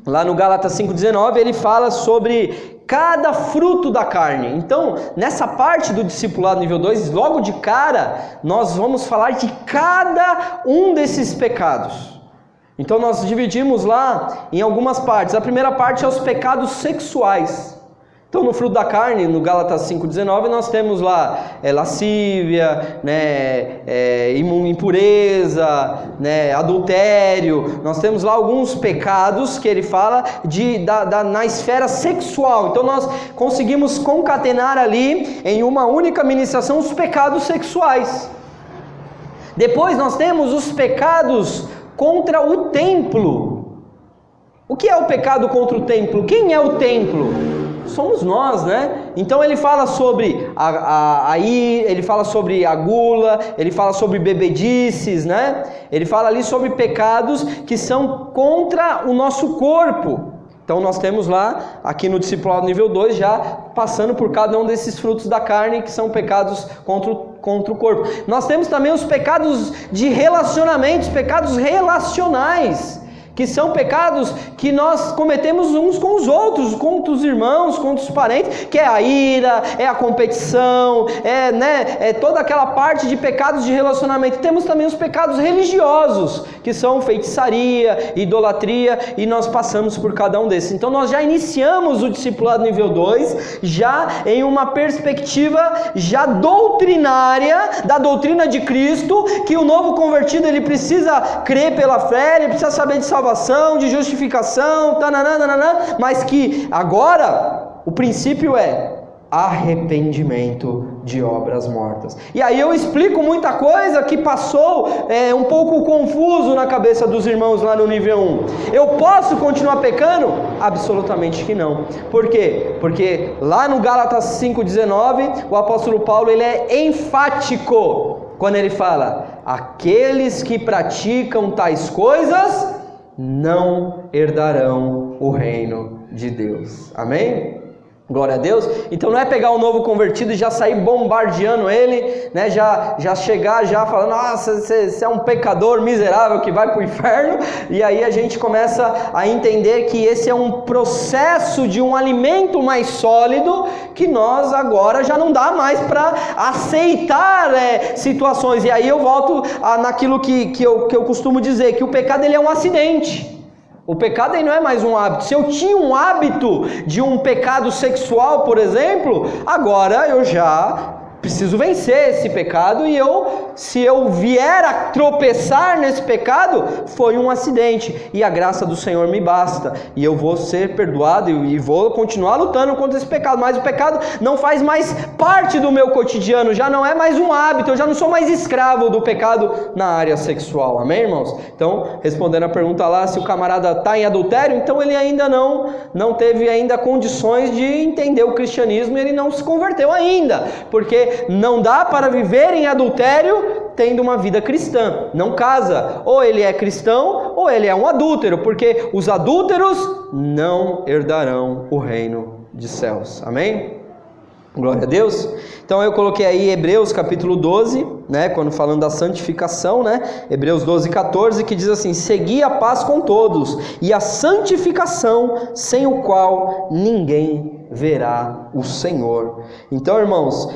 Lá no Gálatas 5,19 ele fala sobre cada fruto da carne. Então, nessa parte do discipulado nível 2, logo de cara, nós vamos falar de cada um desses pecados. Então, nós dividimos lá em algumas partes. A primeira parte é os pecados sexuais. Então, no fruto da carne, no Gálatas 5,19, nós temos lá lascívia, né, impureza, né, adultério. Nós temos lá alguns pecados que ele fala na esfera sexual. Então, nós conseguimos concatenar ali em uma única ministração os pecados sexuais. Depois nós temos os pecados contra o templo. O que é o pecado contra o templo? Quem é o templo? Somos nós, né? Então ele fala sobre ele fala sobre a gula, ele fala sobre bebedices, né? Ele fala ali sobre pecados que são contra o nosso corpo. Então nós temos lá, aqui no discipulado nível 2, já passando por cada um desses frutos da carne, que são pecados contra o corpo. Nós temos também os pecados de relacionamentos, pecados relacionais, que são pecados que nós cometemos uns com os outros, contra os irmãos, contra os parentes, que é a ira, é a competição, é toda aquela parte de pecados de relacionamento. Temos também os pecados religiosos, que são feitiçaria, idolatria, e nós passamos por cada um desses. Então nós já iniciamos o discipulado nível 2, já em uma perspectiva já doutrinária, da doutrina de Cristo, que o novo convertido ele precisa crer pela fé, ele precisa saber de salvação, de justificação, mas que agora o princípio é arrependimento de obras mortas. E aí eu explico muita coisa que passou um pouco confuso na cabeça dos irmãos lá no nível 1. Eu posso continuar pecando? Absolutamente que não. Por quê? Porque lá no Gálatas 5,19, o apóstolo Paulo ele é enfático quando ele fala: aqueles que praticam tais coisas não herdarão o reino de Deus. Amém? Glória a Deus. Então não é pegar um novo convertido e já sair bombardeando ele, né? já chegar já falando: nossa, você é um pecador miserável que vai para o inferno. E aí a gente começa a entender que esse é um processo de um alimento mais sólido, que nós agora já não dá mais para aceitar situações. E aí eu volto naquilo que eu costumo dizer, que o pecado ele é um acidente. O pecado aí não é mais um hábito. Se eu tinha um hábito de um pecado sexual, por exemplo, agora eu já preciso vencer esse pecado, e se eu vier a tropeçar nesse pecado, foi um acidente, e a graça do Senhor me basta, e eu vou ser perdoado e vou continuar lutando contra esse pecado. Mas o pecado não faz mais parte do meu cotidiano, já não é mais um hábito, eu já não sou mais escravo do pecado na área sexual. Amém, irmãos? Então, respondendo a pergunta lá, se o camarada está em adultério, então ele ainda não teve ainda condições de entender o cristianismo, e ele não se converteu ainda, porque não dá para viver em adultério tendo uma vida cristã. Não casa. Ou ele é cristão ou ele é um adúltero, porque os adúlteros não herdarão o reino dos céus. Amém? Glória a Deus. Então eu coloquei aí Hebreus capítulo 12, né, quando falando da santificação, né, Hebreus 12, 14, que diz assim: segui a paz com todos e a santificação, sem o qual ninguém verá o Senhor. Então, irmãos,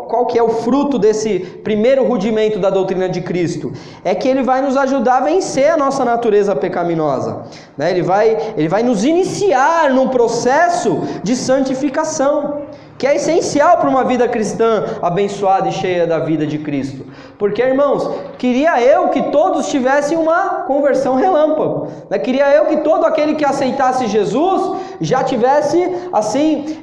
qual que é o fruto desse primeiro rudimento da doutrina de Cristo? É que ele vai nos ajudar a vencer a nossa natureza pecaminosa, né? Ele vai nos iniciar num processo de santificação, que é essencial para uma vida cristã abençoada e cheia da vida de Cristo. Porque, irmãos, queria eu que todos tivessem uma conversão relâmpago, né? Queria eu que todo aquele que aceitasse Jesus já tivesse, assim,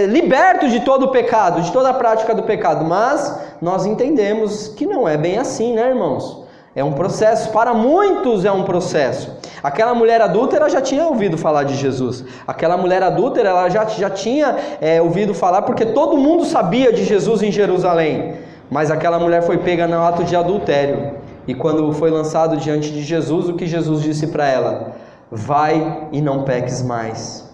liberto de todo o pecado, de toda a prática do pecado. Mas nós entendemos que não é bem assim, né, irmãos? É um processo, para muitos é um processo. Aquela mulher adúltera já tinha ouvido falar de Jesus. Aquela mulher adúltera, ela já tinha ouvido falar, porque todo mundo sabia de Jesus em Jerusalém. Mas aquela mulher foi pega no ato de adultério. E quando foi lançado diante de Jesus, o que Jesus disse para ela? Vai e não peques mais.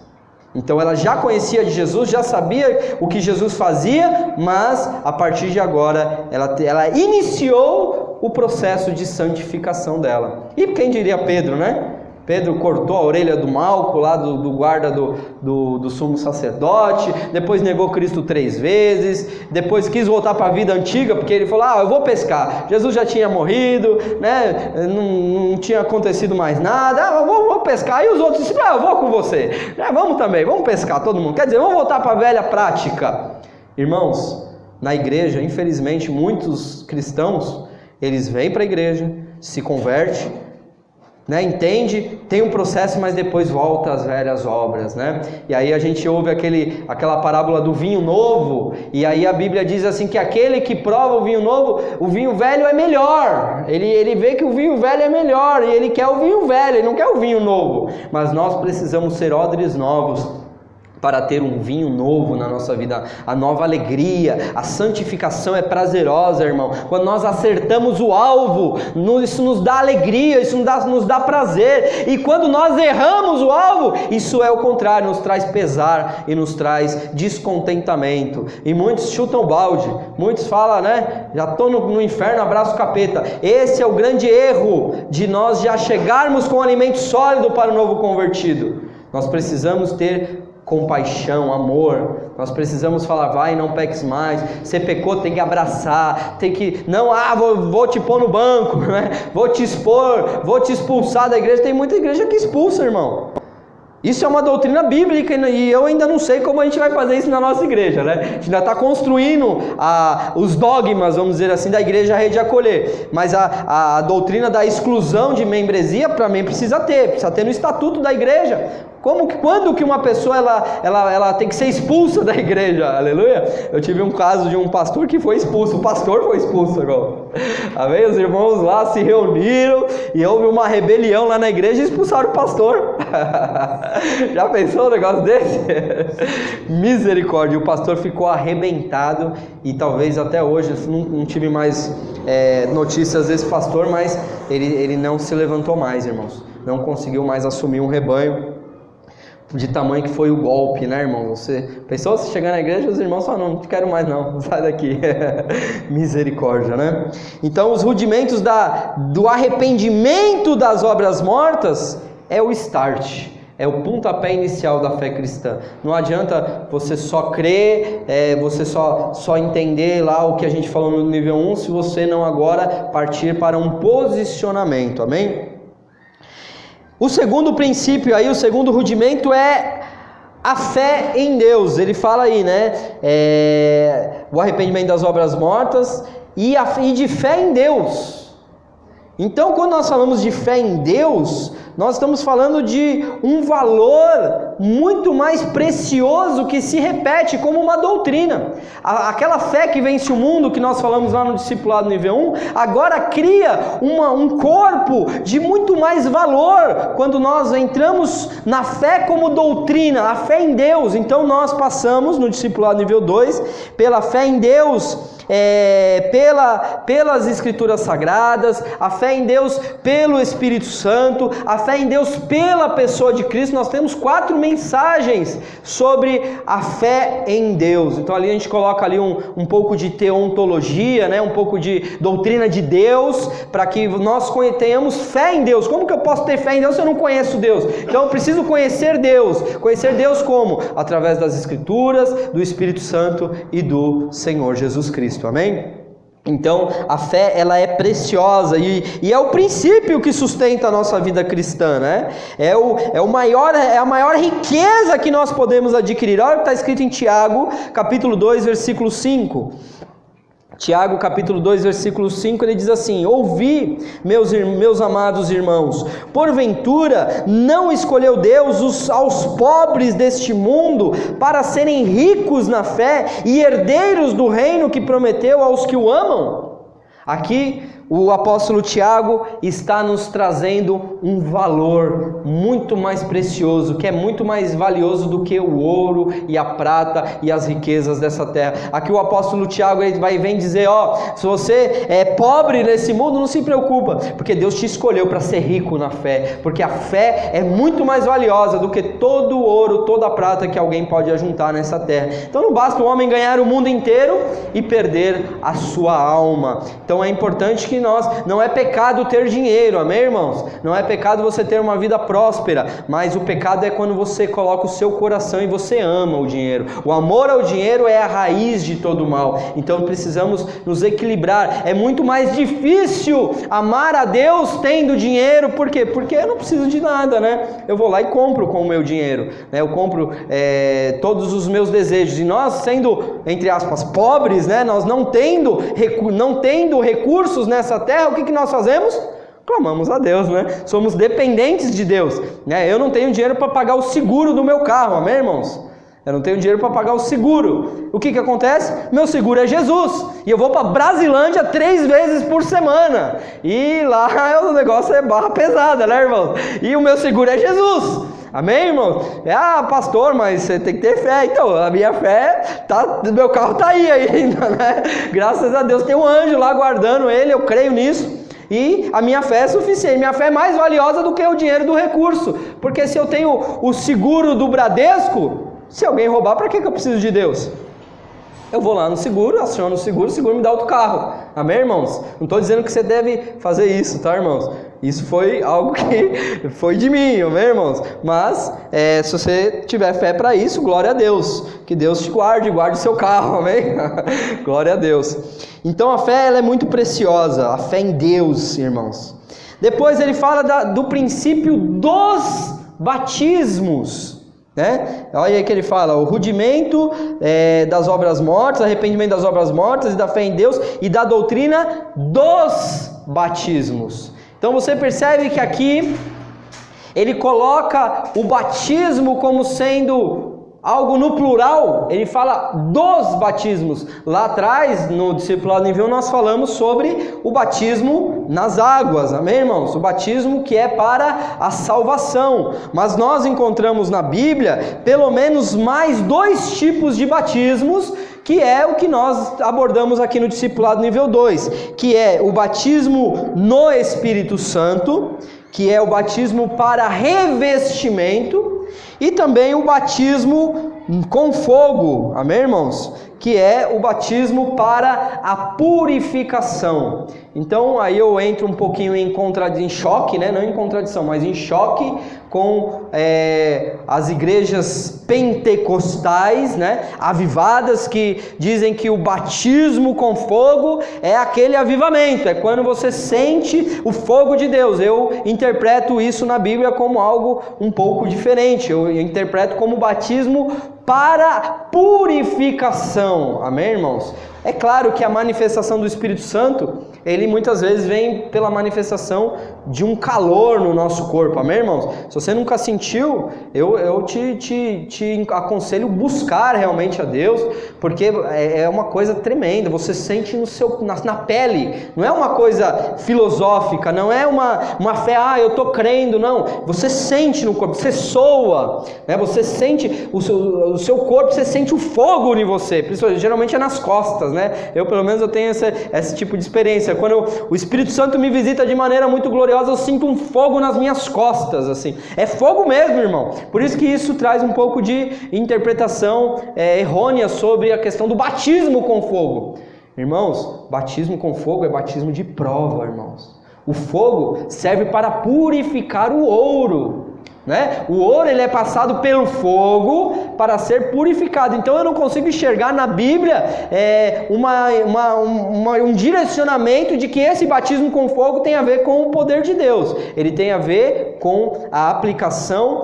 Então ela já conhecia de Jesus, já sabia o que Jesus fazia, mas a partir de agora ela iniciou o processo de santificação dela. E quem diria Pedro, né? Pedro cortou a orelha do Malco, lá do guarda do sumo sacerdote, depois negou Cristo 3 vezes, depois quis voltar para a vida antiga, porque ele falou: eu vou pescar, Jesus já tinha morrido, né? Não tinha acontecido mais nada, eu vou pescar. E os outros disseram: eu vou com você, vamos também, vamos pescar todo mundo, quer dizer, vamos voltar para a velha prática. Irmãos, na igreja, infelizmente, muitos cristãos, eles vêm para a igreja, se convertem, né, entende, tem um processo, mas depois volta às velhas obras, né? E aí a gente ouve aquela parábola do vinho novo, e aí a Bíblia diz assim, que aquele que prova o vinho novo, o vinho velho é melhor. Ele vê que o vinho velho é melhor, e ele quer o vinho velho, ele não quer o vinho novo. Mas nós precisamos ser odres novos para ter um vinho novo na nossa vida, a nova alegria. A santificação é prazerosa, irmão. Quando nós acertamos o alvo, isso nos dá alegria, isso nos dá prazer. E quando nós erramos o alvo, isso é o contrário, nos traz pesar e nos traz descontentamento. E muitos chutam o balde, muitos falam, né? Já estou no inferno, abraço o capeta. Esse é o grande erro de nós já chegarmos com um alimento sólido para o novo convertido. Nós precisamos ter compaixão, amor. Nós precisamos falar: vai, não peques mais. Você pecou, tem que abraçar, tem que, não, vou te pôr no banco, né? Vou te expor, vou te expulsar da igreja. Tem muita igreja que expulsa, irmão. Isso é uma doutrina bíblica, e eu ainda não sei como a gente vai fazer isso na nossa igreja, né? A gente ainda está construindo os dogmas, vamos dizer assim, da igreja Rede Acolher. Mas a doutrina da exclusão de membresia, para mim, precisa ter no estatuto da igreja. Quando que uma pessoa ela tem que ser expulsa da igreja? Aleluia! Eu tive um caso de um pastor que foi expulso. O pastor foi expulso agora. Amém? Os irmãos lá se reuniram e houve uma rebelião lá na igreja e expulsaram o pastor. Já pensou um negócio desse? Misericórdia! O pastor ficou arrebentado e talvez até hoje, não tive mais notícias desse pastor, mas ele não se levantou mais, irmãos. Não conseguiu mais assumir um rebanho. De tamanho que foi o golpe, né, irmão? Você pensou, se chegar na igreja, os irmãos falam, não quero mais não, sai daqui. Misericórdia, né? Então, os rudimentos do arrependimento das obras mortas é o start, é o pontapé inicial da fé cristã. Não adianta você só crer, você só entender lá o que a gente falou no nível 1, se você não agora partir para um posicionamento, amém? O segundo princípio aí, o segundo rudimento é a fé em Deus. Ele fala aí, né? O arrependimento das obras mortas e de fé em Deus. Então, quando nós falamos de fé em Deus, nós estamos falando de um valor muito mais precioso que se repete como uma doutrina. Aquela fé que vence o mundo, que nós falamos lá no discipulado nível 1, agora cria um corpo de muito mais valor quando nós entramos na fé como doutrina, a fé em Deus. Então nós passamos no discipulado nível 2 pela fé em Deus, pelas escrituras sagradas, a fé em Deus pelo Espírito Santo, a fé em Deus pela pessoa de Cristo. Nós temos 4 mensagens sobre a fé em Deus. Então ali a gente coloca ali um pouco de teontologia, né? Um pouco de doutrina de Deus, para que nós tenhamos fé em Deus. Como que eu posso ter fé em Deus se eu não conheço Deus? Então eu preciso conhecer Deus. Conhecer Deus como? Através das escrituras, do Espírito Santo e do Senhor Jesus Cristo. Amém? Então a fé ela é preciosa e é o princípio que sustenta a nossa vida cristã, né? É a maior riqueza que nós podemos adquirir. Olha o que está escrito em Tiago, capítulo 2, versículo 5. Tiago capítulo 2, versículo 5, ele diz assim: ouvi, meus amados irmãos, porventura não escolheu Deus aos pobres deste mundo para serem ricos na fé e herdeiros do reino que prometeu aos que o amam? Aqui o apóstolo Tiago está nos trazendo um valor muito mais precioso, que é muito mais valioso do que o ouro e a prata e as riquezas dessa terra. Aqui o apóstolo Tiago vem dizer, se você é pobre nesse mundo, não se preocupa, porque Deus te escolheu para ser rico na fé, porque a fé é muito mais valiosa do que todo o ouro, toda a prata que alguém pode ajuntar nessa terra. Então não basta o homem ganhar o mundo inteiro e perder a sua alma. Então é importante que não é pecado ter dinheiro, amém, irmãos? Não é pecado você ter uma vida próspera, mas o pecado é quando você coloca o seu coração e você ama o dinheiro. O amor ao dinheiro é a raiz de todo mal. Então precisamos nos equilibrar. É muito mais difícil amar a Deus tendo dinheiro. Por quê? Porque eu não preciso de nada, né? Eu vou lá e compro com o meu dinheiro, né? Eu compro todos os meus desejos. E nós sendo, entre aspas, pobres, né? Nós não tendo recursos nessa terra, o que nós fazemos? Clamamos a Deus, né? Somos dependentes de Deus, né? Eu não tenho dinheiro para pagar o seguro do meu carro, amém, irmãos? Eu não tenho dinheiro para pagar o seguro. O que acontece? Meu seguro é Jesus. E eu vou para Brasilândia 3 vezes por semana. E lá o negócio é barra pesada, né, irmãos? E o meu seguro é Jesus. Amém, irmãos? Pastor, mas você tem que ter fé. Então, a minha fé, meu carro está aí ainda, né? Graças a Deus tem um anjo lá guardando ele, eu creio nisso. E a minha fé é suficiente, minha fé é mais valiosa do que o dinheiro do recurso. Porque se eu tenho o seguro do Bradesco, se alguém roubar, para que eu preciso de Deus? Eu vou lá no seguro, aciono o seguro me dá outro carro. Amém, irmãos? Não estou dizendo que você deve fazer isso, tá, irmãos? Isso foi algo que foi de mim, amém, irmãos? Mas, se você tiver fé para isso, glória a Deus. Que Deus te guarde o seu carro, amém? Glória a Deus. Então a fé ela é muito preciosa, a fé em Deus, irmãos. Depois ele fala do princípio dos batismos. Né? Olha aí que ele fala, o rudimento das obras mortas, arrependimento das obras mortas e da fé em Deus e da doutrina dos batismos. Então você percebe que aqui Ele coloca o batismo como sendo algo no plural, ele fala dos batismos. Lá atrás, no discipulado nível 1, nós falamos sobre o batismo nas águas, amém, irmãos? O batismo que é para a salvação. Mas nós encontramos na Bíblia pelo menos mais 2 tipos de batismos, que é o que nós abordamos aqui no discipulado nível 2, que é o batismo no Espírito Santo, que é o batismo para revestimento, e também o batismo com fogo, amém, irmãos? Que é o batismo para a purificação. Então aí eu entro um pouquinho em choque, né? Não em contradição, mas em choque com as igrejas pentecostais, né? Avivadas, que dizem que o batismo com fogo é aquele avivamento, é quando você sente o fogo de Deus. Eu interpreto isso na Bíblia como algo um pouco diferente. Eu interpreto como batismo para purificação, amém, irmãos? É claro que a manifestação do Espírito Santo, ele muitas vezes vem pela manifestação de um calor no nosso corpo, amém, irmãos? Se você nunca sentiu, eu te aconselho buscar realmente a Deus, porque é uma coisa tremenda, você sente na pele, não é uma coisa filosófica, não é uma fé, eu estou crendo, não, você sente no corpo, você soa, né? Você sente o seu corpo, você sente o fogo em você, geralmente é nas costas, né? Eu pelo menos eu tenho esse tipo de experiência. Quando o Espírito Santo me visita de maneira muito gloriosa, eu sinto um fogo nas minhas costas, assim. É fogo mesmo, irmão. Por isso que isso traz um pouco de interpretação errônea sobre a questão do batismo com fogo. Irmãos, batismo com fogo é batismo de prova, irmãos. O fogo serve para purificar o ouro, né? O ouro, ele é passado pelo fogo para ser purificado. Então eu não consigo enxergar na Bíblia um direcionamento de que esse batismo com fogo tem a ver com o poder de Deus. Ele tem a ver com a aplicação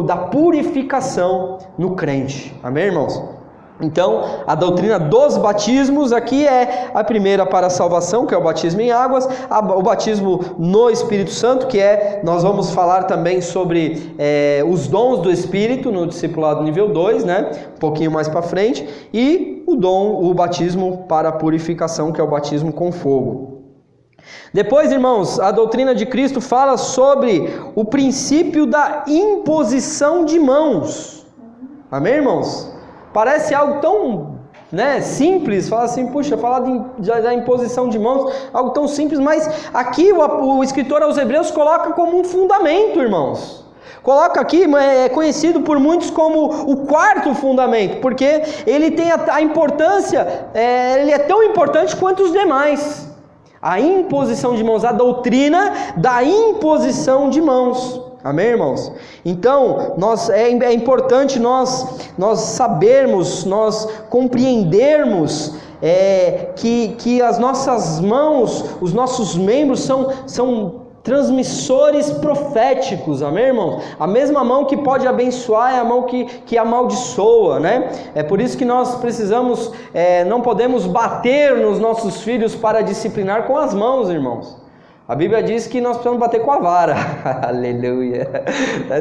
da purificação no crente, amém, irmãos? Então, a doutrina dos batismos aqui é a primeira para a salvação, que é o batismo em águas, o batismo no Espírito Santo, que nós vamos falar também sobre os dons do Espírito no discipulado nível 2, né? Um pouquinho mais para frente, e o batismo para a purificação, que é o batismo com fogo. Depois, irmãos, a doutrina de Cristo fala sobre o princípio da imposição de mãos. Amém, irmãos? Parece algo tão simples, fala assim, puxa, falar da imposição de mãos, algo tão simples, mas aqui o escritor aos Hebreus coloca como um fundamento, irmãos. Coloca aqui, é conhecido por muitos como o 4º fundamento, porque ele tem a importância, ele é tão importante quanto os demais. A imposição de mãos, a doutrina da imposição de mãos. Amém, irmãos? Então, é importante nós sabermos, nós compreendermos que as nossas mãos, os nossos membros são transmissores proféticos, amém, irmãos? A mesma mão que pode abençoar é a mão que amaldiçoa, né? É por isso que nós precisamos, não podemos bater nos nossos filhos para disciplinar com as mãos, irmãos. A Bíblia diz que nós precisamos bater com a vara. Aleluia.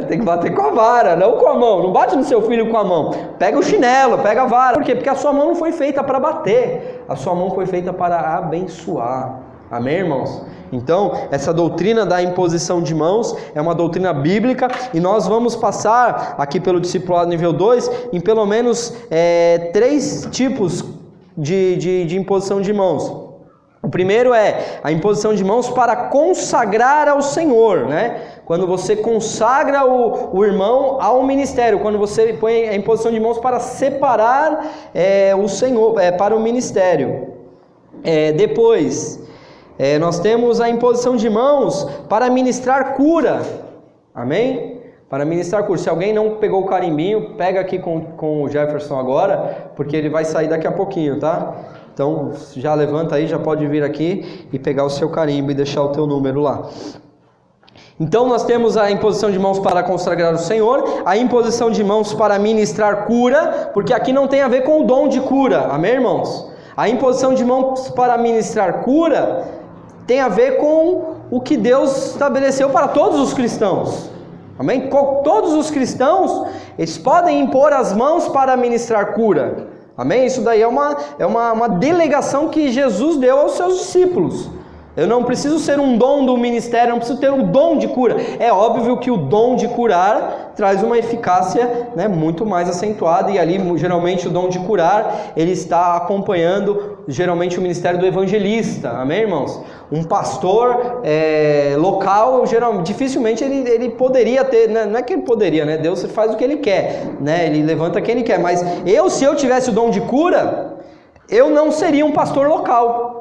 Tem que bater com a vara, não com a mão. Não bate no seu filho com a mão. Pega o chinelo, pega a vara. Por quê? Porque a sua mão não foi feita para bater. A sua mão foi feita para abençoar. Amém, irmãos? Então, essa doutrina da imposição de mãos é uma doutrina bíblica, e nós vamos passar aqui pelo discipulado nível 2 em pelo menos 3 tipos de imposição de mãos. O primeiro é a imposição de mãos para consagrar ao Senhor, né? Quando você consagra o irmão ao ministério, quando você põe a imposição de mãos para separar o Senhor para o ministério. Depois, nós temos a imposição de mãos para ministrar cura, amém? Para ministrar cura. Se alguém não pegou o carimbinho, pega aqui com o Jefferson agora, porque ele vai sair daqui a pouquinho, tá? Então, já levanta aí, já pode vir aqui e pegar o seu carimbo e deixar o teu número lá. Então, nós temos a imposição de mãos para consagrar o Senhor, a imposição de mãos para ministrar cura, porque aqui não tem a ver com o dom de cura, amém, irmãos? A imposição de mãos para ministrar cura tem a ver com o que Deus estabeleceu para todos os cristãos. Amém? Todos os cristãos, eles podem impor as mãos para ministrar cura. Amém? Isso daí é uma delegação que Jesus deu aos seus discípulos. Eu não preciso ser um dom do ministério, eu não preciso ter um dom de cura. É óbvio que o dom de curar traz uma eficácia, né, muito mais acentuada, e ali geralmente o dom de curar, ele está acompanhando geralmente o ministério do evangelista. Amém, irmãos? Um pastor local, dificilmente ele poderia ter, né, não é que ele poderia, né? Deus faz o que ele quer, né? Ele levanta quem ele quer, mas se eu tivesse o dom de cura, eu não seria um pastor local.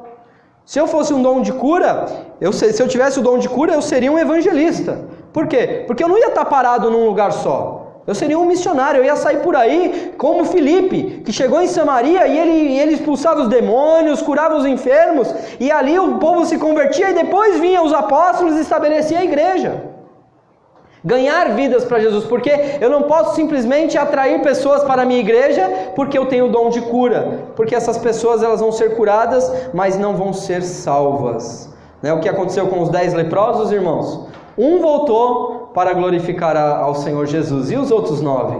Se eu fosse um dom de cura, se eu tivesse o dom de cura, eu seria um evangelista. Por quê? Porque eu não ia estar parado num lugar só. Eu seria um missionário, eu ia sair por aí como Filipe, que chegou em Samaria e ele expulsava os demônios, curava os enfermos, e ali o povo se convertia, e depois vinham os apóstolos e estabelecia a igreja. Ganhar vidas para Jesus, porque eu não posso simplesmente atrair pessoas para a minha igreja porque eu tenho o dom de cura, porque essas pessoas elas vão ser curadas, mas não vão ser salvas, né? O que aconteceu com os 10 leprosos, irmãos? Um voltou para glorificar ao Senhor Jesus, e os outros 9?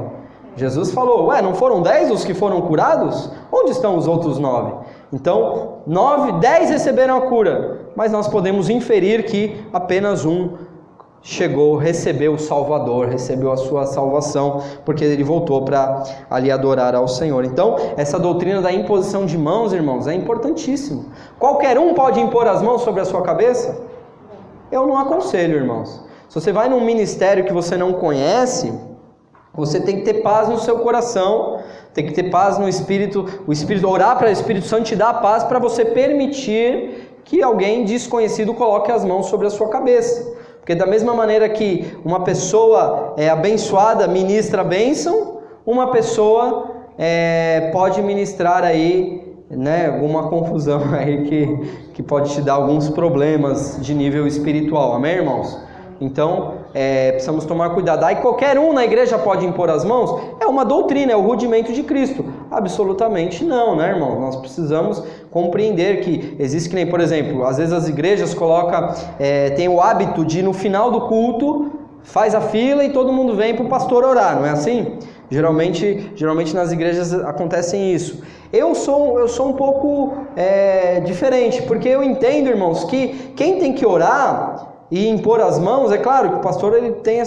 Jesus falou, não foram 10 os que foram curados? Onde estão os outros 9? Então, 10 receberam a cura, mas nós podemos inferir que apenas um recebeu o Salvador, recebeu a sua salvação, porque ele voltou para ali adorar ao Senhor. Então, essa doutrina da imposição de mãos, irmãos, é importantíssimo. Qualquer um pode impor as mãos sobre a sua cabeça? Eu não aconselho, irmãos. Se você vai num ministério que você não conhece, você tem que ter paz no seu coração, tem que ter paz no Espírito, orar para o Espírito Santo te dar paz para você permitir que alguém desconhecido coloque as mãos sobre a sua cabeça. Porque da mesma maneira que uma pessoa abençoada ministra a bênção, uma pessoa pode ministrar aí, né, alguma confusão aí que pode te dar alguns problemas de nível espiritual. Amém, irmãos? Então, precisamos tomar cuidado. Aí qualquer um na igreja pode impor as mãos? É uma doutrina, é o rudimento de Cristo. Absolutamente não, né, irmão? Nós precisamos compreender que existe, que nem, por exemplo, às vezes as igrejas colocam, tem o hábito de no final do culto, faz a fila e todo mundo vem para o pastor orar, não é assim? Geralmente nas igrejas acontece isso. Eu sou um pouco diferente, porque eu entendo, irmãos, que quem tem que orar e impor as mãos, é claro que o pastor ele tem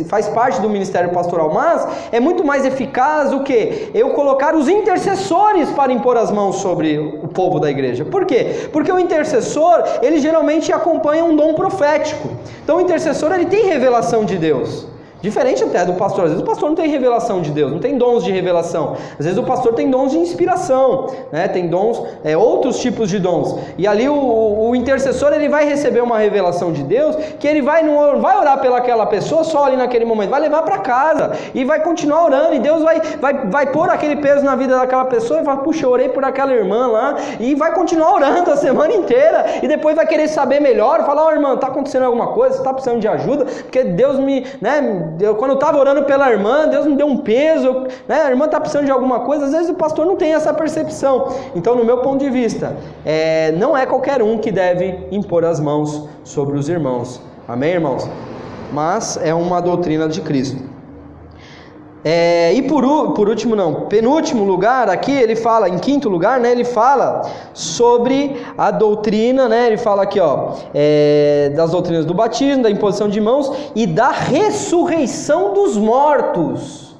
faz parte do ministério pastoral, mas é muito mais eficaz o que? Eu colocar os intercessores para impor as mãos sobre o povo da igreja. Por quê? Porque o intercessor, ele geralmente acompanha um dom profético. Então o intercessor, ele tem revelação de Deus. Diferente até do pastor. Às vezes o pastor não tem revelação de Deus, não tem dons de revelação. Às vezes o pastor tem dons de inspiração, né? Tem dons, outros tipos de dons. E ali o intercessor, ele vai receber uma revelação de Deus, que ele não vai orar pelaquela pessoa só ali naquele momento, vai levar para casa e vai continuar orando. E Deus vai pôr aquele peso na vida daquela pessoa e vai, puxa, eu orei por aquela irmã lá, e vai continuar orando a semana inteira. E depois vai querer saber melhor, falar, irmã, está acontecendo alguma coisa, você está precisando de ajuda, porque Deus quando eu estava orando pela irmã, Deus me deu um peso, né? A irmã está precisando de alguma coisa. Às vezes o pastor não tem essa percepção. Então, no meu ponto de vista, não é qualquer um que deve impor as mãos sobre os irmãos. Amém, irmãos? Mas é uma doutrina de Cristo. E penúltimo lugar aqui, ele fala, em quinto lugar, né, ele fala sobre a doutrina, né, ele fala aqui, das doutrinas do batismo, da imposição de mãos e da ressurreição dos mortos.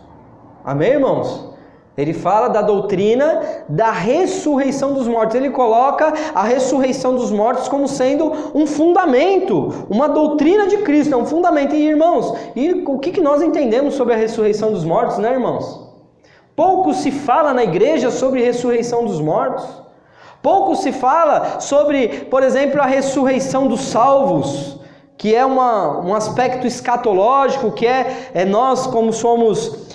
Amém, irmãos? Ele fala da doutrina da ressurreição dos mortos. Ele coloca a ressurreição dos mortos como sendo um fundamento, uma doutrina de Cristo, é um fundamento. E irmãos, o que nós entendemos sobre a ressurreição dos mortos, né, irmãos? Pouco se fala na igreja sobre ressurreição dos mortos. Pouco se fala sobre, por exemplo, a ressurreição dos salvos, que é um aspecto escatológico, que nós como somos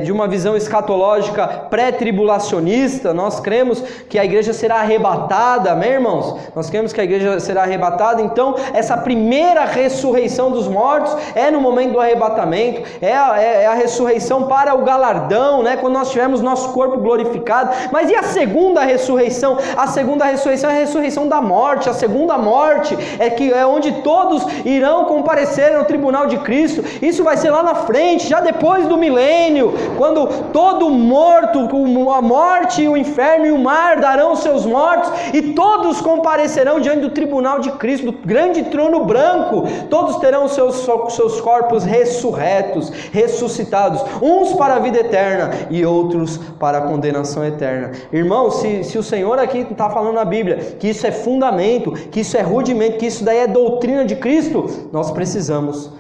de uma visão escatológica pré-tribulacionista. Nós cremos que a igreja será arrebatada, amém, irmãos? Nós cremos que a igreja será arrebatada. Então, essa primeira ressurreição dos mortos é no momento do arrebatamento, é a ressurreição para o galardão, né? Quando nós tivermos nosso corpo glorificado. Mas e a segunda ressurreição? A segunda ressurreição é a ressurreição da morte. A segunda morte é onde todos irão comparecer no tribunal de Cristo. Isso vai ser lá na frente, já depois do milênio, quando todo morto, a morte, o inferno e o mar darão os seus mortos, e todos comparecerão diante do tribunal de Cristo, do grande trono branco. Todos terão os seus corpos ressurretos, ressuscitados, uns para a vida eterna e outros para a condenação eterna. Irmãos, se o Senhor aqui está falando na Bíblia que isso é fundamento, que isso é rudimento, que isso daí é doutrina de Cristo, nós precisamos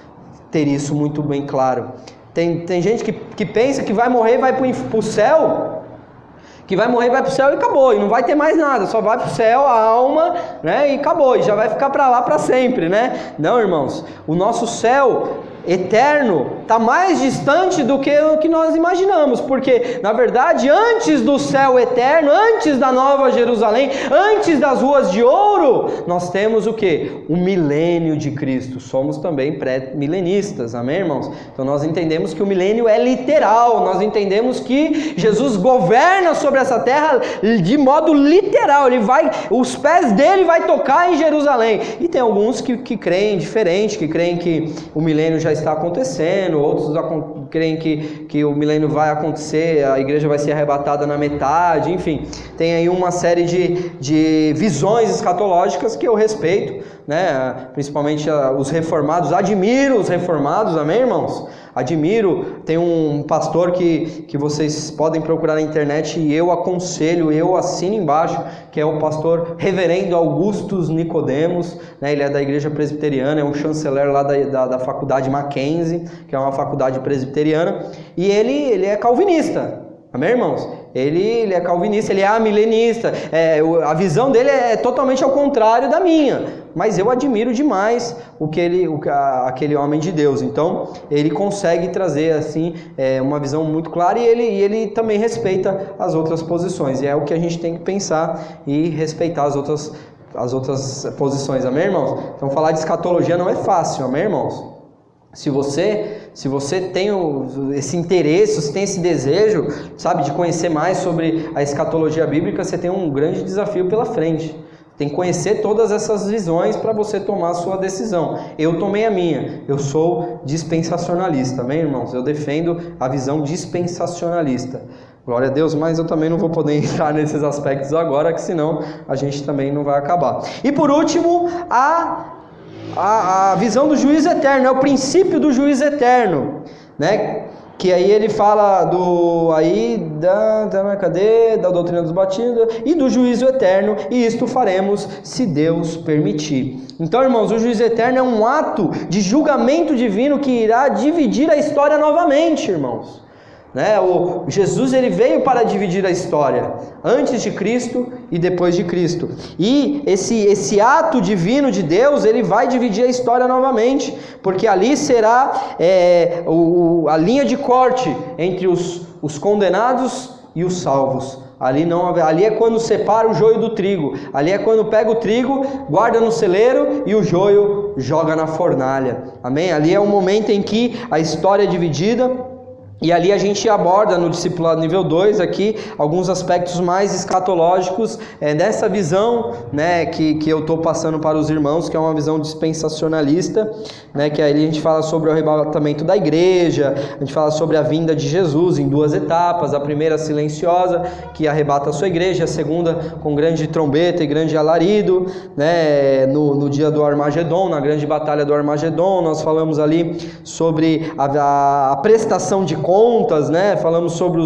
ter isso muito bem claro. Tem gente que pensa que vai morrer e vai para o céu, que vai morrer, vai para o céu e acabou, e não vai ter mais nada, só vai para o céu a alma, né, e acabou, e já vai ficar para lá para sempre, né? Não, irmãos, o nosso céu eterno está mais distante do que o que nós imaginamos, porque na verdade antes do céu eterno, antes da nova Jerusalém, antes das ruas de ouro, nós temos o que? O milênio de Cristo. Somos também pré-milenistas, amém, irmãos? Então nós entendemos que o milênio é literal, nós entendemos que Jesus governa sobre essa terra de modo literal, os pés dele vai tocar em Jerusalém. E tem alguns que creem diferente, que creem que o milênio já está acontecendo, outros creem que o milênio vai acontecer, a igreja vai ser arrebatada na metade, enfim, tem aí uma série de visões escatológicas que eu respeito, né? Principalmente os reformados. Admiro os reformados, amém, irmãos? Admiro. Tem um pastor que vocês podem procurar na internet e eu aconselho, eu assino embaixo, que é o pastor reverendo Augustus Nicodemos, né? Ele é da igreja presbiteriana, é um chanceler lá da faculdade Mackenzie, que é uma faculdade presbiteriana, e ele é calvinista, amém, irmãos? Ele é calvinista, ele é amilenista, a visão dele é totalmente ao contrário da minha, mas eu admiro demais aquele homem de Deus. Então ele consegue trazer assim uma visão muito clara, e ele também respeita as outras posições, e é o que a gente tem que pensar e respeitar as outras posições, amém, irmãos? Então falar de escatologia não é fácil, amém, irmãos? Se você tem esse interesse, se tem esse desejo, sabe, de conhecer mais sobre a escatologia bíblica, você tem um grande desafio pela frente. Tem que conhecer todas essas visões para você tomar a sua decisão. Eu tomei a minha. Eu sou dispensacionalista, amém, irmãos? Eu defendo a visão dispensacionalista. Glória a Deus, mas eu também não vou poder entrar nesses aspectos agora, que senão a gente também não vai acabar. E por último, a visão do juízo eterno, é o princípio do juízo eterno, né? Que aí ele fala da doutrina dos batismos e do juízo eterno, e isto faremos se Deus permitir. Então, irmãos, o juízo eterno é um ato de julgamento divino que irá dividir a história novamente, irmãos. Jesus ele veio para dividir a história, antes de Cristo e depois de Cristo. E esse ato divino de Deus, ele vai dividir a história novamente, porque ali será a linha de corte entre os condenados e os salvos. Ali é quando separa o joio do trigo. Ali é quando pega o trigo, guarda no celeiro, e o joio joga na fornalha. Amém? Ali é o momento em que a história é dividida. E ali a gente aborda no discipulado nível 2 aqui alguns aspectos mais escatológicos dessa visão, né, que eu estou passando para os irmãos, que é uma visão dispensacionalista, né, que aí a gente fala sobre o arrebatamento da igreja, a gente fala sobre a vinda de Jesus em duas etapas: a primeira silenciosa, que arrebata a sua igreja, a segunda com grande trombeta e grande alarido, né, no dia do Armagedon, na grande batalha do Armagedon. Nós falamos ali sobre a prestação de contas, né? Falamos sobre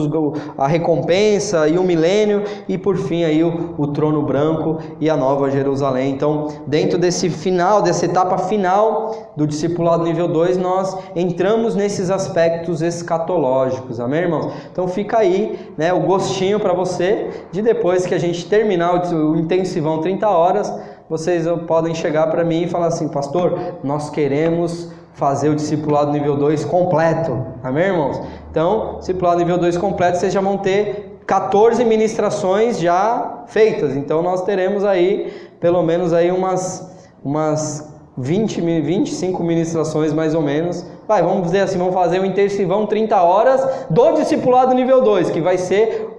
a recompensa e o milênio, e por fim aí o trono branco e a nova Jerusalém. Então, dentro dessa etapa final do discipulado nível 2, nós entramos nesses aspectos escatológicos, amém, irmãos? Então fica aí, né, o gostinho para você, de depois que a gente terminar o intensivão 30 horas, vocês podem chegar para mim e falar assim: pastor, nós queremos fazer o discipulado nível 2 completo. Amém, irmãos? Então, discipulado nível 2 completo, vocês já vão ter 14 ministrações já feitas. Então, nós teremos aí, pelo menos aí umas 25 ministrações mais ou menos. Vamos dizer assim, vamos fazer o intensivão 30 horas do discipulado nível 2, que vai ser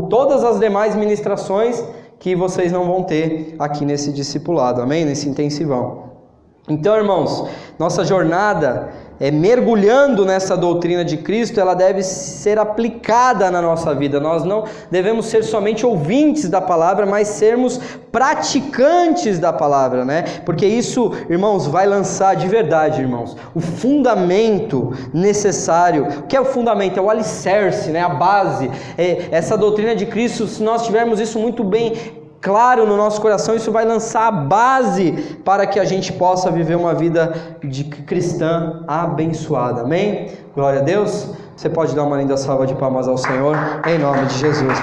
todas as demais ministrações que vocês não vão ter aqui nesse discipulado, amém? Nesse intensivão. Então, irmãos, nossa jornada mergulhando nessa doutrina de Cristo, ela deve ser aplicada na nossa vida. Nós não devemos ser somente ouvintes da palavra, mas sermos praticantes da palavra, né? Porque isso, irmãos, vai lançar de verdade, irmãos, o fundamento necessário. O que é o fundamento? É o alicerce, né? A base. Essa doutrina de Cristo, se nós tivermos isso muito bem claro no nosso coração, isso vai lançar a base para que a gente possa viver uma vida de cristã abençoada, amém? Glória a Deus. Você pode dar uma linda salva de palmas ao Senhor, em nome de Jesus.